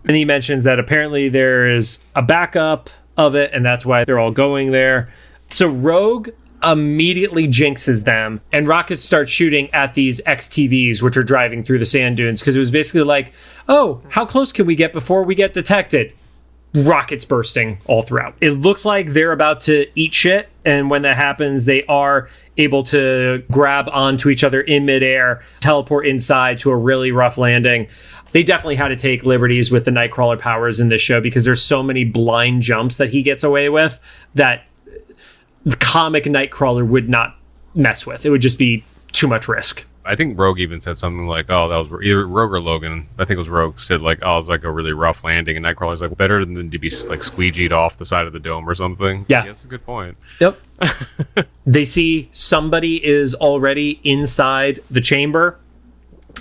And he mentions that apparently there is a backup of it, and that's why they're all going there. So Rogue immediately jinxes them, and Rocket starts shooting at these XTVs, which are driving through the sand dunes, because it was basically like, oh, how close can we get before we get detected? Rockets bursting all throughout. It looks like they're about to eat shit, and when that happens, they are able to grab onto each other in midair, teleport inside to a really rough landing. They definitely had to take liberties with the Nightcrawler powers in this show because there's so many blind jumps that he gets away with that the comic Nightcrawler would not mess with. It would just be too much risk. I think Rogue even said something like, oh, that was either Rogue or Logan. I think it was Rogue said like, oh, it was like a really rough landing. And Nightcrawler's like, better than to be like squeegeed off the side of the dome or something. Yeah. That's a good point. Yep. They see somebody is already inside the chamber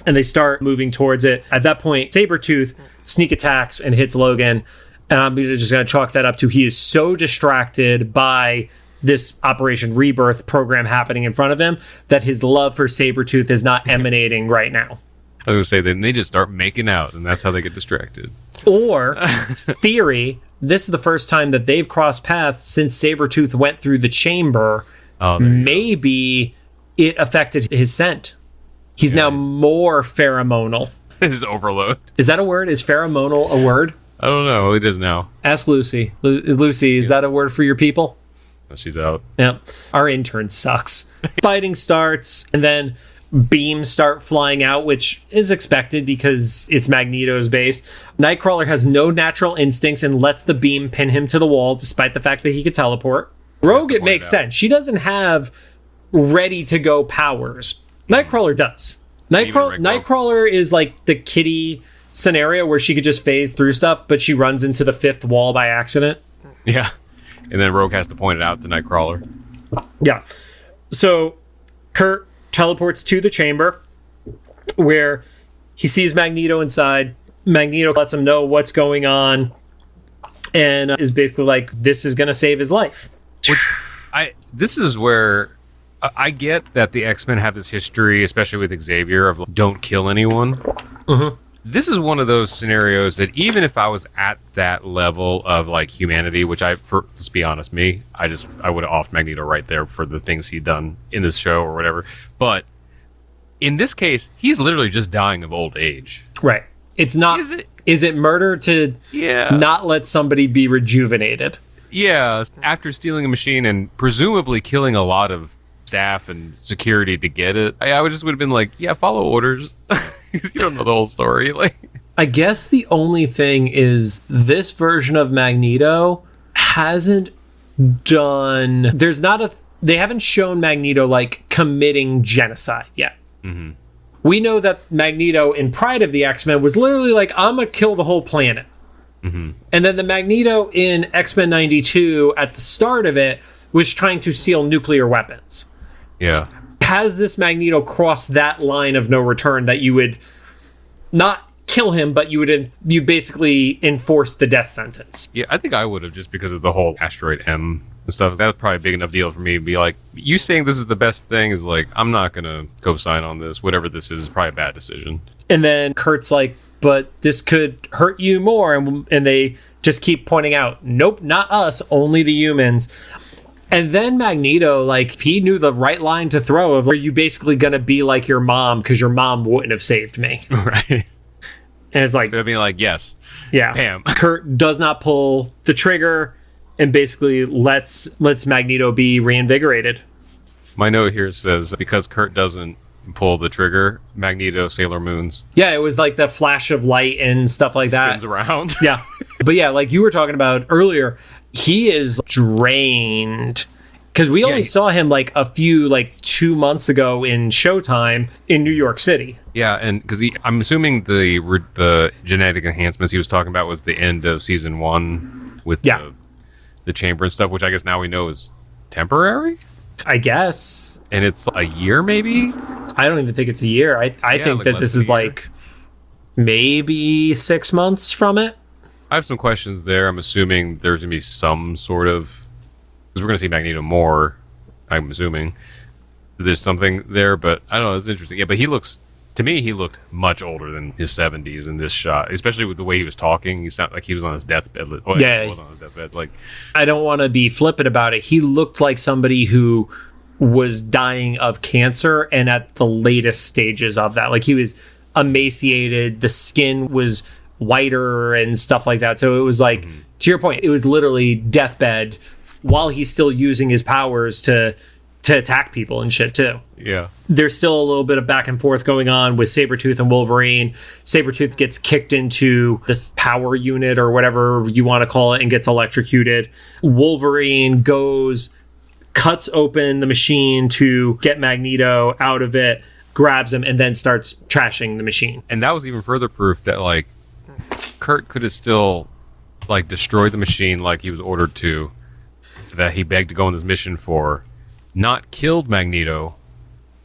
and they start moving towards it. At that point, Sabretooth sneak attacks and hits Logan. And I'm just going to chalk that up to he is so distracted by this Operation Rebirth program happening in front of him that his love for Sabretooth is not emanating right now. I was going to say, then they just start making out, and that's how they get distracted. Or, theory, this is the first time that they've crossed paths since Sabretooth went through the chamber. Oh, maybe it affected his scent. He's now more pheromonal. His overload. Is that a word? Is pheromonal a word? I don't know. It is now. Ask Lucy. Lucy, is that a word for your people? She's out. Yeah. Our intern sucks. Fighting starts, and then beams start flying out, which is expected because it's Magneto's base. Nightcrawler has no natural instincts and lets the beam pin him to the wall, despite the fact that he could teleport. Rogue, it makes sense. She doesn't have ready-to-go powers. Nightcrawler does. Nightcrawler is like the Kitty scenario where she could just phase through stuff, but she runs into the fifth wall by accident. Yeah. And then Rogue has to point it out to Nightcrawler. Yeah. So Kurt teleports to the chamber where he sees Magneto inside. Magneto lets him know what's going on and is basically like, this is going to save his life. This is where I get that the X-Men have this history, especially with Xavier, of like, don't kill anyone. Mm-hmm. This is one of those scenarios that even if I was at that level of like humanity, which let's be honest, I would have offed Magneto right there for the things he'd done in this show or whatever. But in this case, he's literally just dying of old age. Right. It's not. Is it murder to not let somebody be rejuvenated? Yeah. After stealing a machine and presumably killing a lot of staff and security to get it, I would have been like, yeah, follow orders. You don't know the whole story. I guess the only thing is this version of Magneto hasn't done. They haven't shown Magneto like committing genocide yet. Mm-hmm. We know that Magneto in Pride of the X-Men was literally like, I'm gonna kill the whole planet. Mm-hmm. And then the Magneto in X-Men 92 at the start of it was trying to steal nuclear weapons. Yeah. Has this Magneto crossed that line of no return that you would not kill him, but you basically enforce the death sentence? Yeah, I think I would have, just because of the whole Asteroid M and stuff. That was probably a big enough deal for me to be like, you saying this is the best thing is like, I'm not going to co-sign on this. Whatever this is probably a bad decision. And then Kurt's like, but this could hurt you more. And they just keep pointing out, nope, not us, only the humans. And then Magneto, like, he knew the right line to throw of, are you basically going to be like your mom because your mom wouldn't have saved me? Right. And it's like, They'll be like, yes. yeah, Bam. Kurt does not pull the trigger and basically lets Magneto be reinvigorated. My note here says, because Kurt doesn't pull the trigger, Magneto Sailor Moons. Yeah, it was like the flash of light and stuff like that. Spins around. Yeah. But yeah, like you were talking about earlier, he is drained. Because we only saw him like 2 months ago in Showtime in New York City. Yeah, and because I'm assuming the genetic enhancements he was talking about was the end of season 1 with the chamber and stuff, which I guess now we know is temporary. I guess. And it's a year, maybe? I don't even think it's a year. I think like that this is like maybe 6 months from it. I have some questions there. I'm assuming there's going to be some sort of... Because we're going to see Magneto more, I'm assuming. There's something there, but I don't know. It's interesting. Yeah, but to me, he looked much older than his 70s in this shot, especially with the way he was talking. He sounded like he was on his deathbed. Well, yeah. He was on his deathbed. Like, I don't want to be flippant about it. He looked like somebody who was dying of cancer and at the latest stages of that. Like, he was emaciated. The skin was whiter and stuff like that. So it was like, to your point, it was literally deathbed while he's still using his powers to attack people and shit too. Yeah. There's still a little bit of back and forth going on with Sabretooth and Wolverine. Sabretooth gets kicked into this power unit or whatever you want to call it and gets electrocuted. Wolverine cuts open the machine to get Magneto out of it, grabs him, and then starts trashing the machine. And that was even further proof that, like, Kurt could have still, like, destroyed the machine like he was ordered to, that he begged to go on this mission for, not killed Magneto,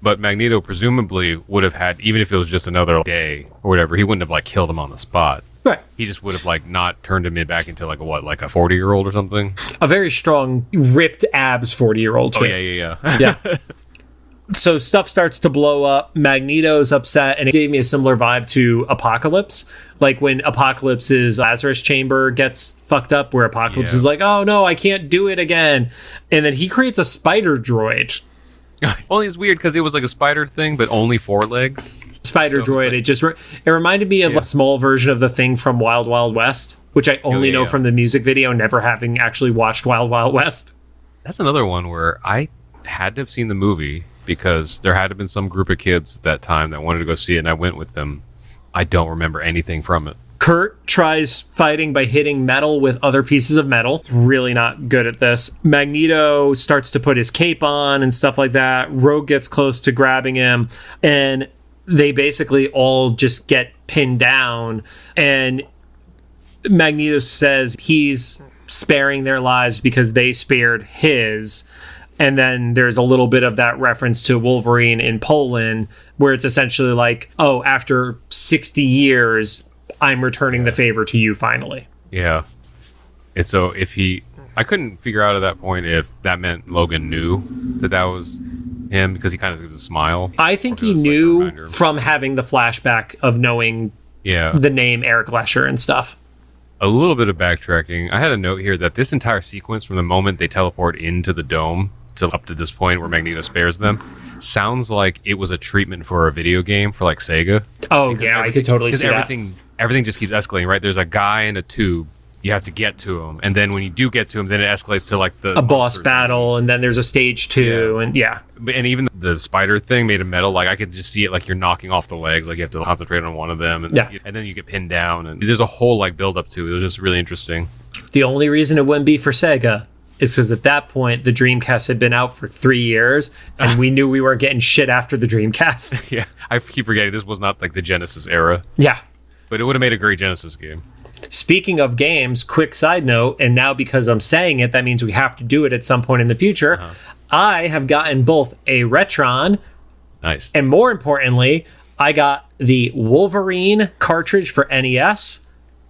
but Magneto presumably would have had, even if it was just another day or whatever, he wouldn't have, like, killed him on the spot. Right. He just would have, like, not turned him back into, like, a 40-year-old or something? A very strong, ripped abs 40-year-old too. Oh, yeah. Yeah. So stuff starts to blow up. Magneto's upset, and it gave me a similar vibe to Apocalypse. Like when Apocalypse's Lazarus chamber gets fucked up, where Apocalypse is like, oh no, I can't do it again. And then he creates a spider droid. Only it's weird because it was like a spider thing, but only 4 legs. Spider droid. Like, it reminded me of a small version of the thing from Wild Wild West, which I only know from the music video, never having actually watched Wild Wild West. That's another one where I had to have seen the movie, because there had to have been some group of kids at that time that wanted to go see it, and I went with them. I don't remember anything from it. Kurt tries fighting by hitting metal with other pieces of metal. Really not good at this. Magneto starts to put his cape on and stuff like that. Rogue gets close to grabbing him, and they basically all just get pinned down. And Magneto says he's sparing their lives because they spared his. And then there's a little bit of that reference to Wolverine in Poland, where it's essentially like, oh, after 60 years, I'm returning the favor to you finally. Yeah. And so I couldn't figure out at that point if that meant Logan knew that was him, because he kind of gives a smile. I think he knew from having the flashback of knowing the name Erik Lehnsherr and stuff. A little bit of backtracking. I had a note here that this entire sequence, from the moment they teleport into the dome to up to this point where Magneto spares them, sounds like it was a treatment for a video game for like Sega. Oh, yeah, I could totally see that. Everything just keeps escalating, right? There's a guy in a tube. You have to get to him. And then when you do get to him, then it escalates to like a boss battle, and then there's a stage 2, and And even the spider thing made of metal, like I could just see it like you're knocking off the legs, like you have to concentrate on one of them, and then you get pinned down, and there's a whole like build up to it. It was just really interesting. The only reason it wouldn't be for Sega is because at that point the Dreamcast had been out for 3 years, and we knew we weren't getting shit after the Dreamcast. Yeah, I keep forgetting this was not like the Genesis era. Yeah, but it would have made a great Genesis game. Speaking of games, quick side note, and now because I'm saying it, that means we have to do it at some point in the future. I have gotten both a Retron, nice, and more importantly, I got the Wolverine cartridge for NES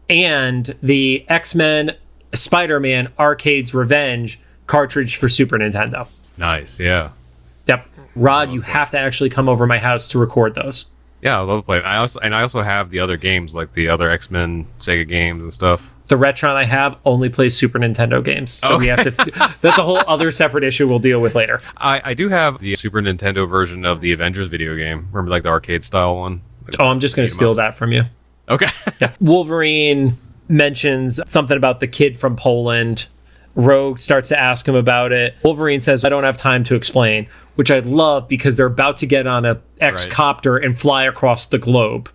and the X-Men Spider-Man Arcade's Revenge cartridge for Super Nintendo. Nice, yeah. Yep. Rod, you have to actually come over my house to record those. Yeah, I love to play it. I also have the other games, like the other X-Men Sega games and stuff. The Retron I have only plays Super Nintendo games, so we have to. That's a whole other separate issue we'll deal with later. I do have the Super Nintendo version of the Avengers video game. Remember, like the arcade style one? Oh, I'm just going to steal that from you. Okay. Wolverine mentions something about the kid from Poland. Rogue starts to ask him about it. Wolverine says, I don't have time to explain, which I love because they're about to get on a X-copter and fly across the globe.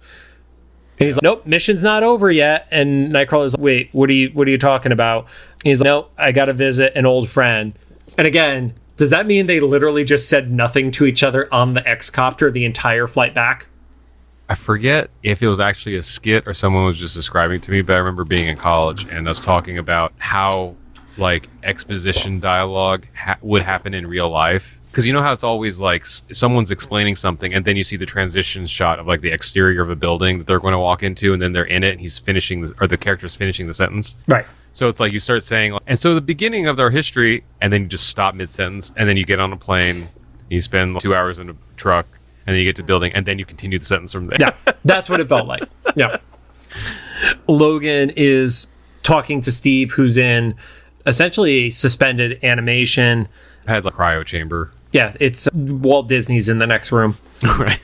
And he's like, nope, mission's not over yet. And Nightcrawler's like, wait, what are you talking about? And he's like, nope, I got to visit an old friend. And again, does that mean they literally just said nothing to each other on the X-copter the entire flight back? I forget if it was actually a skit or someone was just describing it to me, but I remember being in college and us talking about how like exposition dialogue would happen in real life. Because you know how it's always like someone's explaining something and then you see the transition shot of like the exterior of a building that they're going to walk into, and then they're in it and he's finishing or the character's finishing the sentence. Right. So it's like you start saying, and so the beginning of their history, and then you just stop mid-sentence, and then you get on a plane, you spend 2 hours in a truck, and then you get to the building, and then you continue the sentence from there. Yeah, that's what it felt like. Yeah. Logan is talking to Steve, who's in essentially suspended animation. I had like cryo chamber. Yeah, it's Walt Disney's in the next room. Right.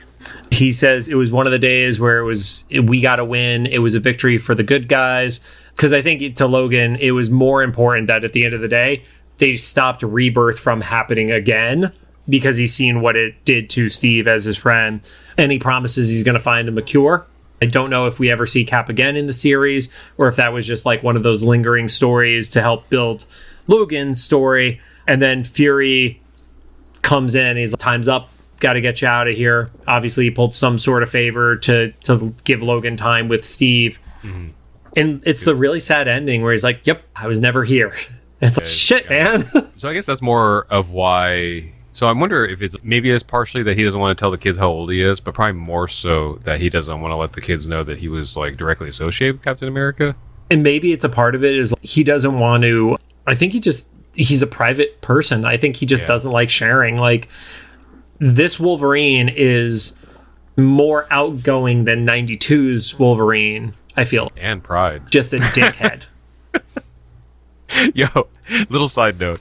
He says it was one of the days where we got to win. It was a victory for the good guys. Because I think to Logan, it was more important that at the end of the day, they stopped Rebirth from happening again because he's seen what it did to Steve as his friend. And he promises he's going to find him a cure. I don't know if we ever see Cap again in the series or if that was just like one of those lingering stories to help build Logan's story. And then Fury comes in. He's like, time's up. Got to get you out of here. Obviously, he pulled some sort of favor to give Logan time with Steve. Mm-hmm. And it's the really sad ending where he's like, yep, I was never here. It's like, shit, man. So I guess that's more of why. So I wonder if maybe it's partially that he doesn't want to tell the kids how old he is, but probably more so that he doesn't want to let the kids know that he was like directly associated with Captain America. And maybe it's a part of it is he doesn't want to. I think he's a private person. I think he just doesn't like sharing. Like, this Wolverine is more outgoing than 92's Wolverine, I feel. And Pride. Just a dickhead. Yo, little side note.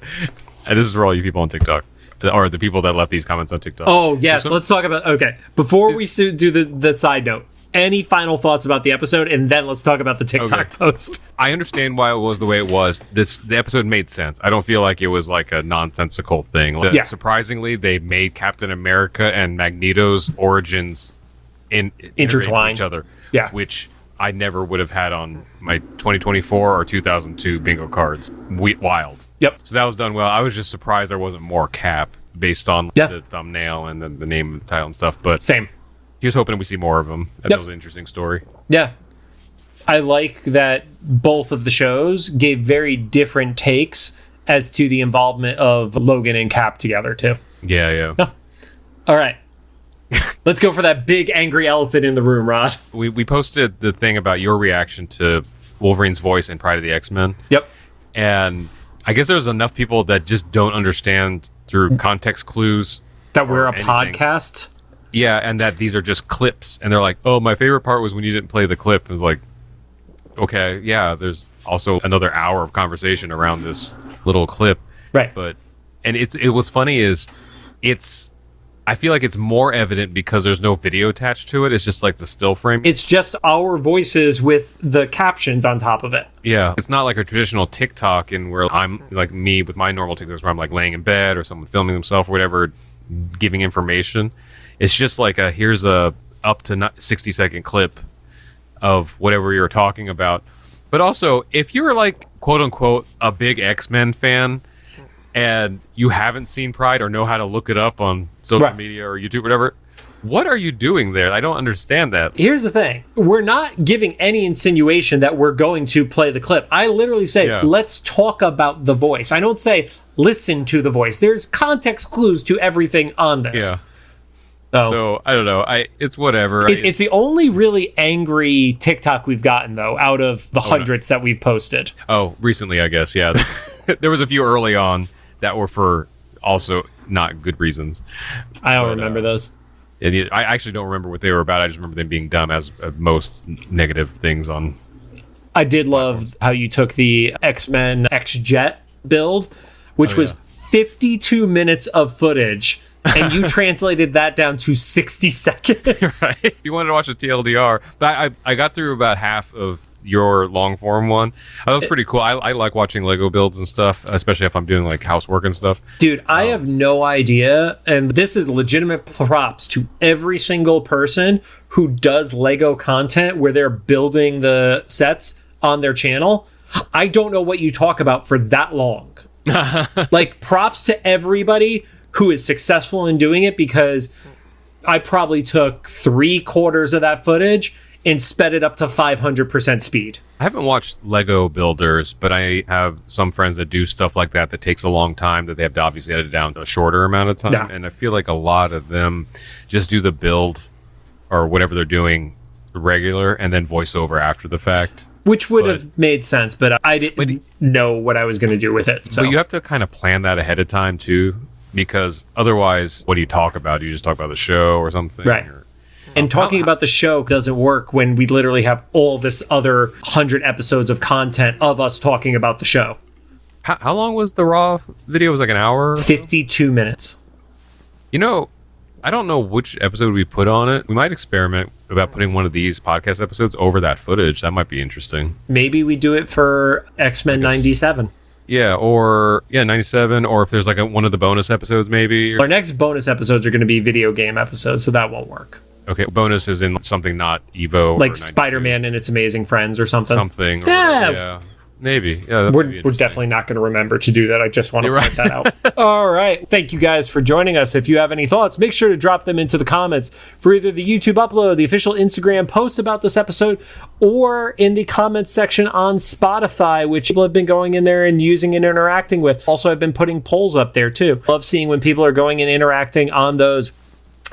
And this is for all you people on TikTok. Or the people that left these comments on TikTok. Oh, yes. Let's talk about... Okay. Before we do the side note, any final thoughts about the episode? And then let's talk about the TikTok post. I understand why it was the way it was. The episode made sense. I don't feel like it was like a nonsensical thing. Surprisingly, they made Captain America and Magneto's origins intertwine each other. Yeah. Which I never would have had on my 2024 or 2002 bingo cards. Wild. Yep. So that was done well. I was just surprised there wasn't more Cap based on the thumbnail and the name of the title and stuff. But same. He was hoping we see more of him. That was an interesting story. Yeah. I like that both of the shows gave very different takes as to the involvement of Logan and Cap together, too. Yeah. All right. Let's go for that big angry elephant in the room, Rod. We posted the thing about your reaction to Wolverine's voice in Pride of the X-Men. Yep. And I guess there's enough people that just don't understand through context clues. That we're a podcast? Yeah, and that these are just clips. And they're like, oh, my favorite part was when you didn't play the clip. It was like, okay, yeah, there's also another hour of conversation around this little clip. Right. And it was funny is I feel like it's more evident because there's no video attached to it. It's just like the still frame. It's just our voices with the captions on top of it. Yeah. It's not like a traditional TikTok and where I'm like me with my normal TikToks where I'm like laying in bed or someone filming themselves or whatever, giving information. It's just like here's a up to 60-second clip of whatever you're talking about. But also, if you're like, quote unquote, a big X-Men fan and you haven't seen Pride or know how to look it up on social media or YouTube or whatever, what are you doing there? I don't understand that. Here's the thing. We're not giving any insinuation that we're going to play the clip. I literally say, let's talk about the voice. I don't say, listen to the voice. There's context clues to everything on this. Yeah. So I don't know. It's whatever. It's the only really angry TikTok we've gotten, though, out of the hundreds that we've posted. Oh, recently, I guess. Yeah. There was a few early on that were for also not good reasons. I don't remember those. And I actually don't remember what they were about. I just remember them being dumb as most negative things on. I did love how you took the X-Men X-Jet build, which was 52 minutes of footage And you translated that down to 60 seconds. Right. If you wanted to watch a TLDR, but I got through about half of your long form one. That was pretty cool. I like watching Lego builds and stuff, especially if I'm doing like housework and stuff. Dude, I have no idea, and this is legitimate props to every single person who does Lego content where they're building the sets on their channel. I don't know what you talk about for that long. Like, props to everybody who is successful in doing it, because I probably took 3/4 of that footage and sped it up to 500% speed. I haven't watched Lego builders, but I have some friends that do stuff like that takes a long time, that they have to obviously edit down to a shorter amount of time. Yeah. And I feel like a lot of them just do the build or whatever they're doing regular and then voice over after the fact. Which would have made sense, but I didn't know what I was going to do with it. So. But you have to kind of plan that ahead of time too, because otherwise, what do you talk about? Do you just talk about the show or something? Right. And talking about the show doesn't work when we literally have all this other 100 episodes of content of us talking about the show. How long was the Raw video? It was like an hour? 52 minutes. You know, I don't know which episode we put on it. We might experiment about putting one of these podcast episodes over that footage. That might be interesting. Maybe we do it for X-Men 97. Yeah, or 97, or if there's like one of the bonus episodes maybe. Our next bonus episodes are going to be video game episodes, so that won't work. Okay, bonus is in something not Evo. Like Spider-Man and Its Amazing Friends or something. Something. Yeah. Maybe. Yeah, we're definitely not going to remember to do that. I just want to point that out. All right. Thank you guys for joining us. If you have any thoughts, make sure to drop them into the comments for either the YouTube upload, the official Instagram post about this episode, or in the comments section on Spotify, which people have been going in there and using and interacting with. Also, I've been putting polls up there too. Love seeing when people are going and interacting on those.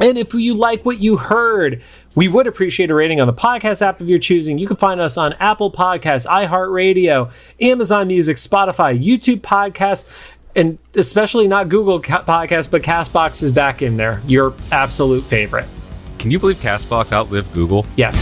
And if you like what you heard, we would appreciate a rating on the podcast app of your choosing. You can find us on Apple Podcasts, iHeartRadio, Amazon Music, Spotify, YouTube Podcasts, and especially not Google Podcasts, but CastBox is back in there. Your absolute favorite. Can you believe CastBox outlived Google? Yes.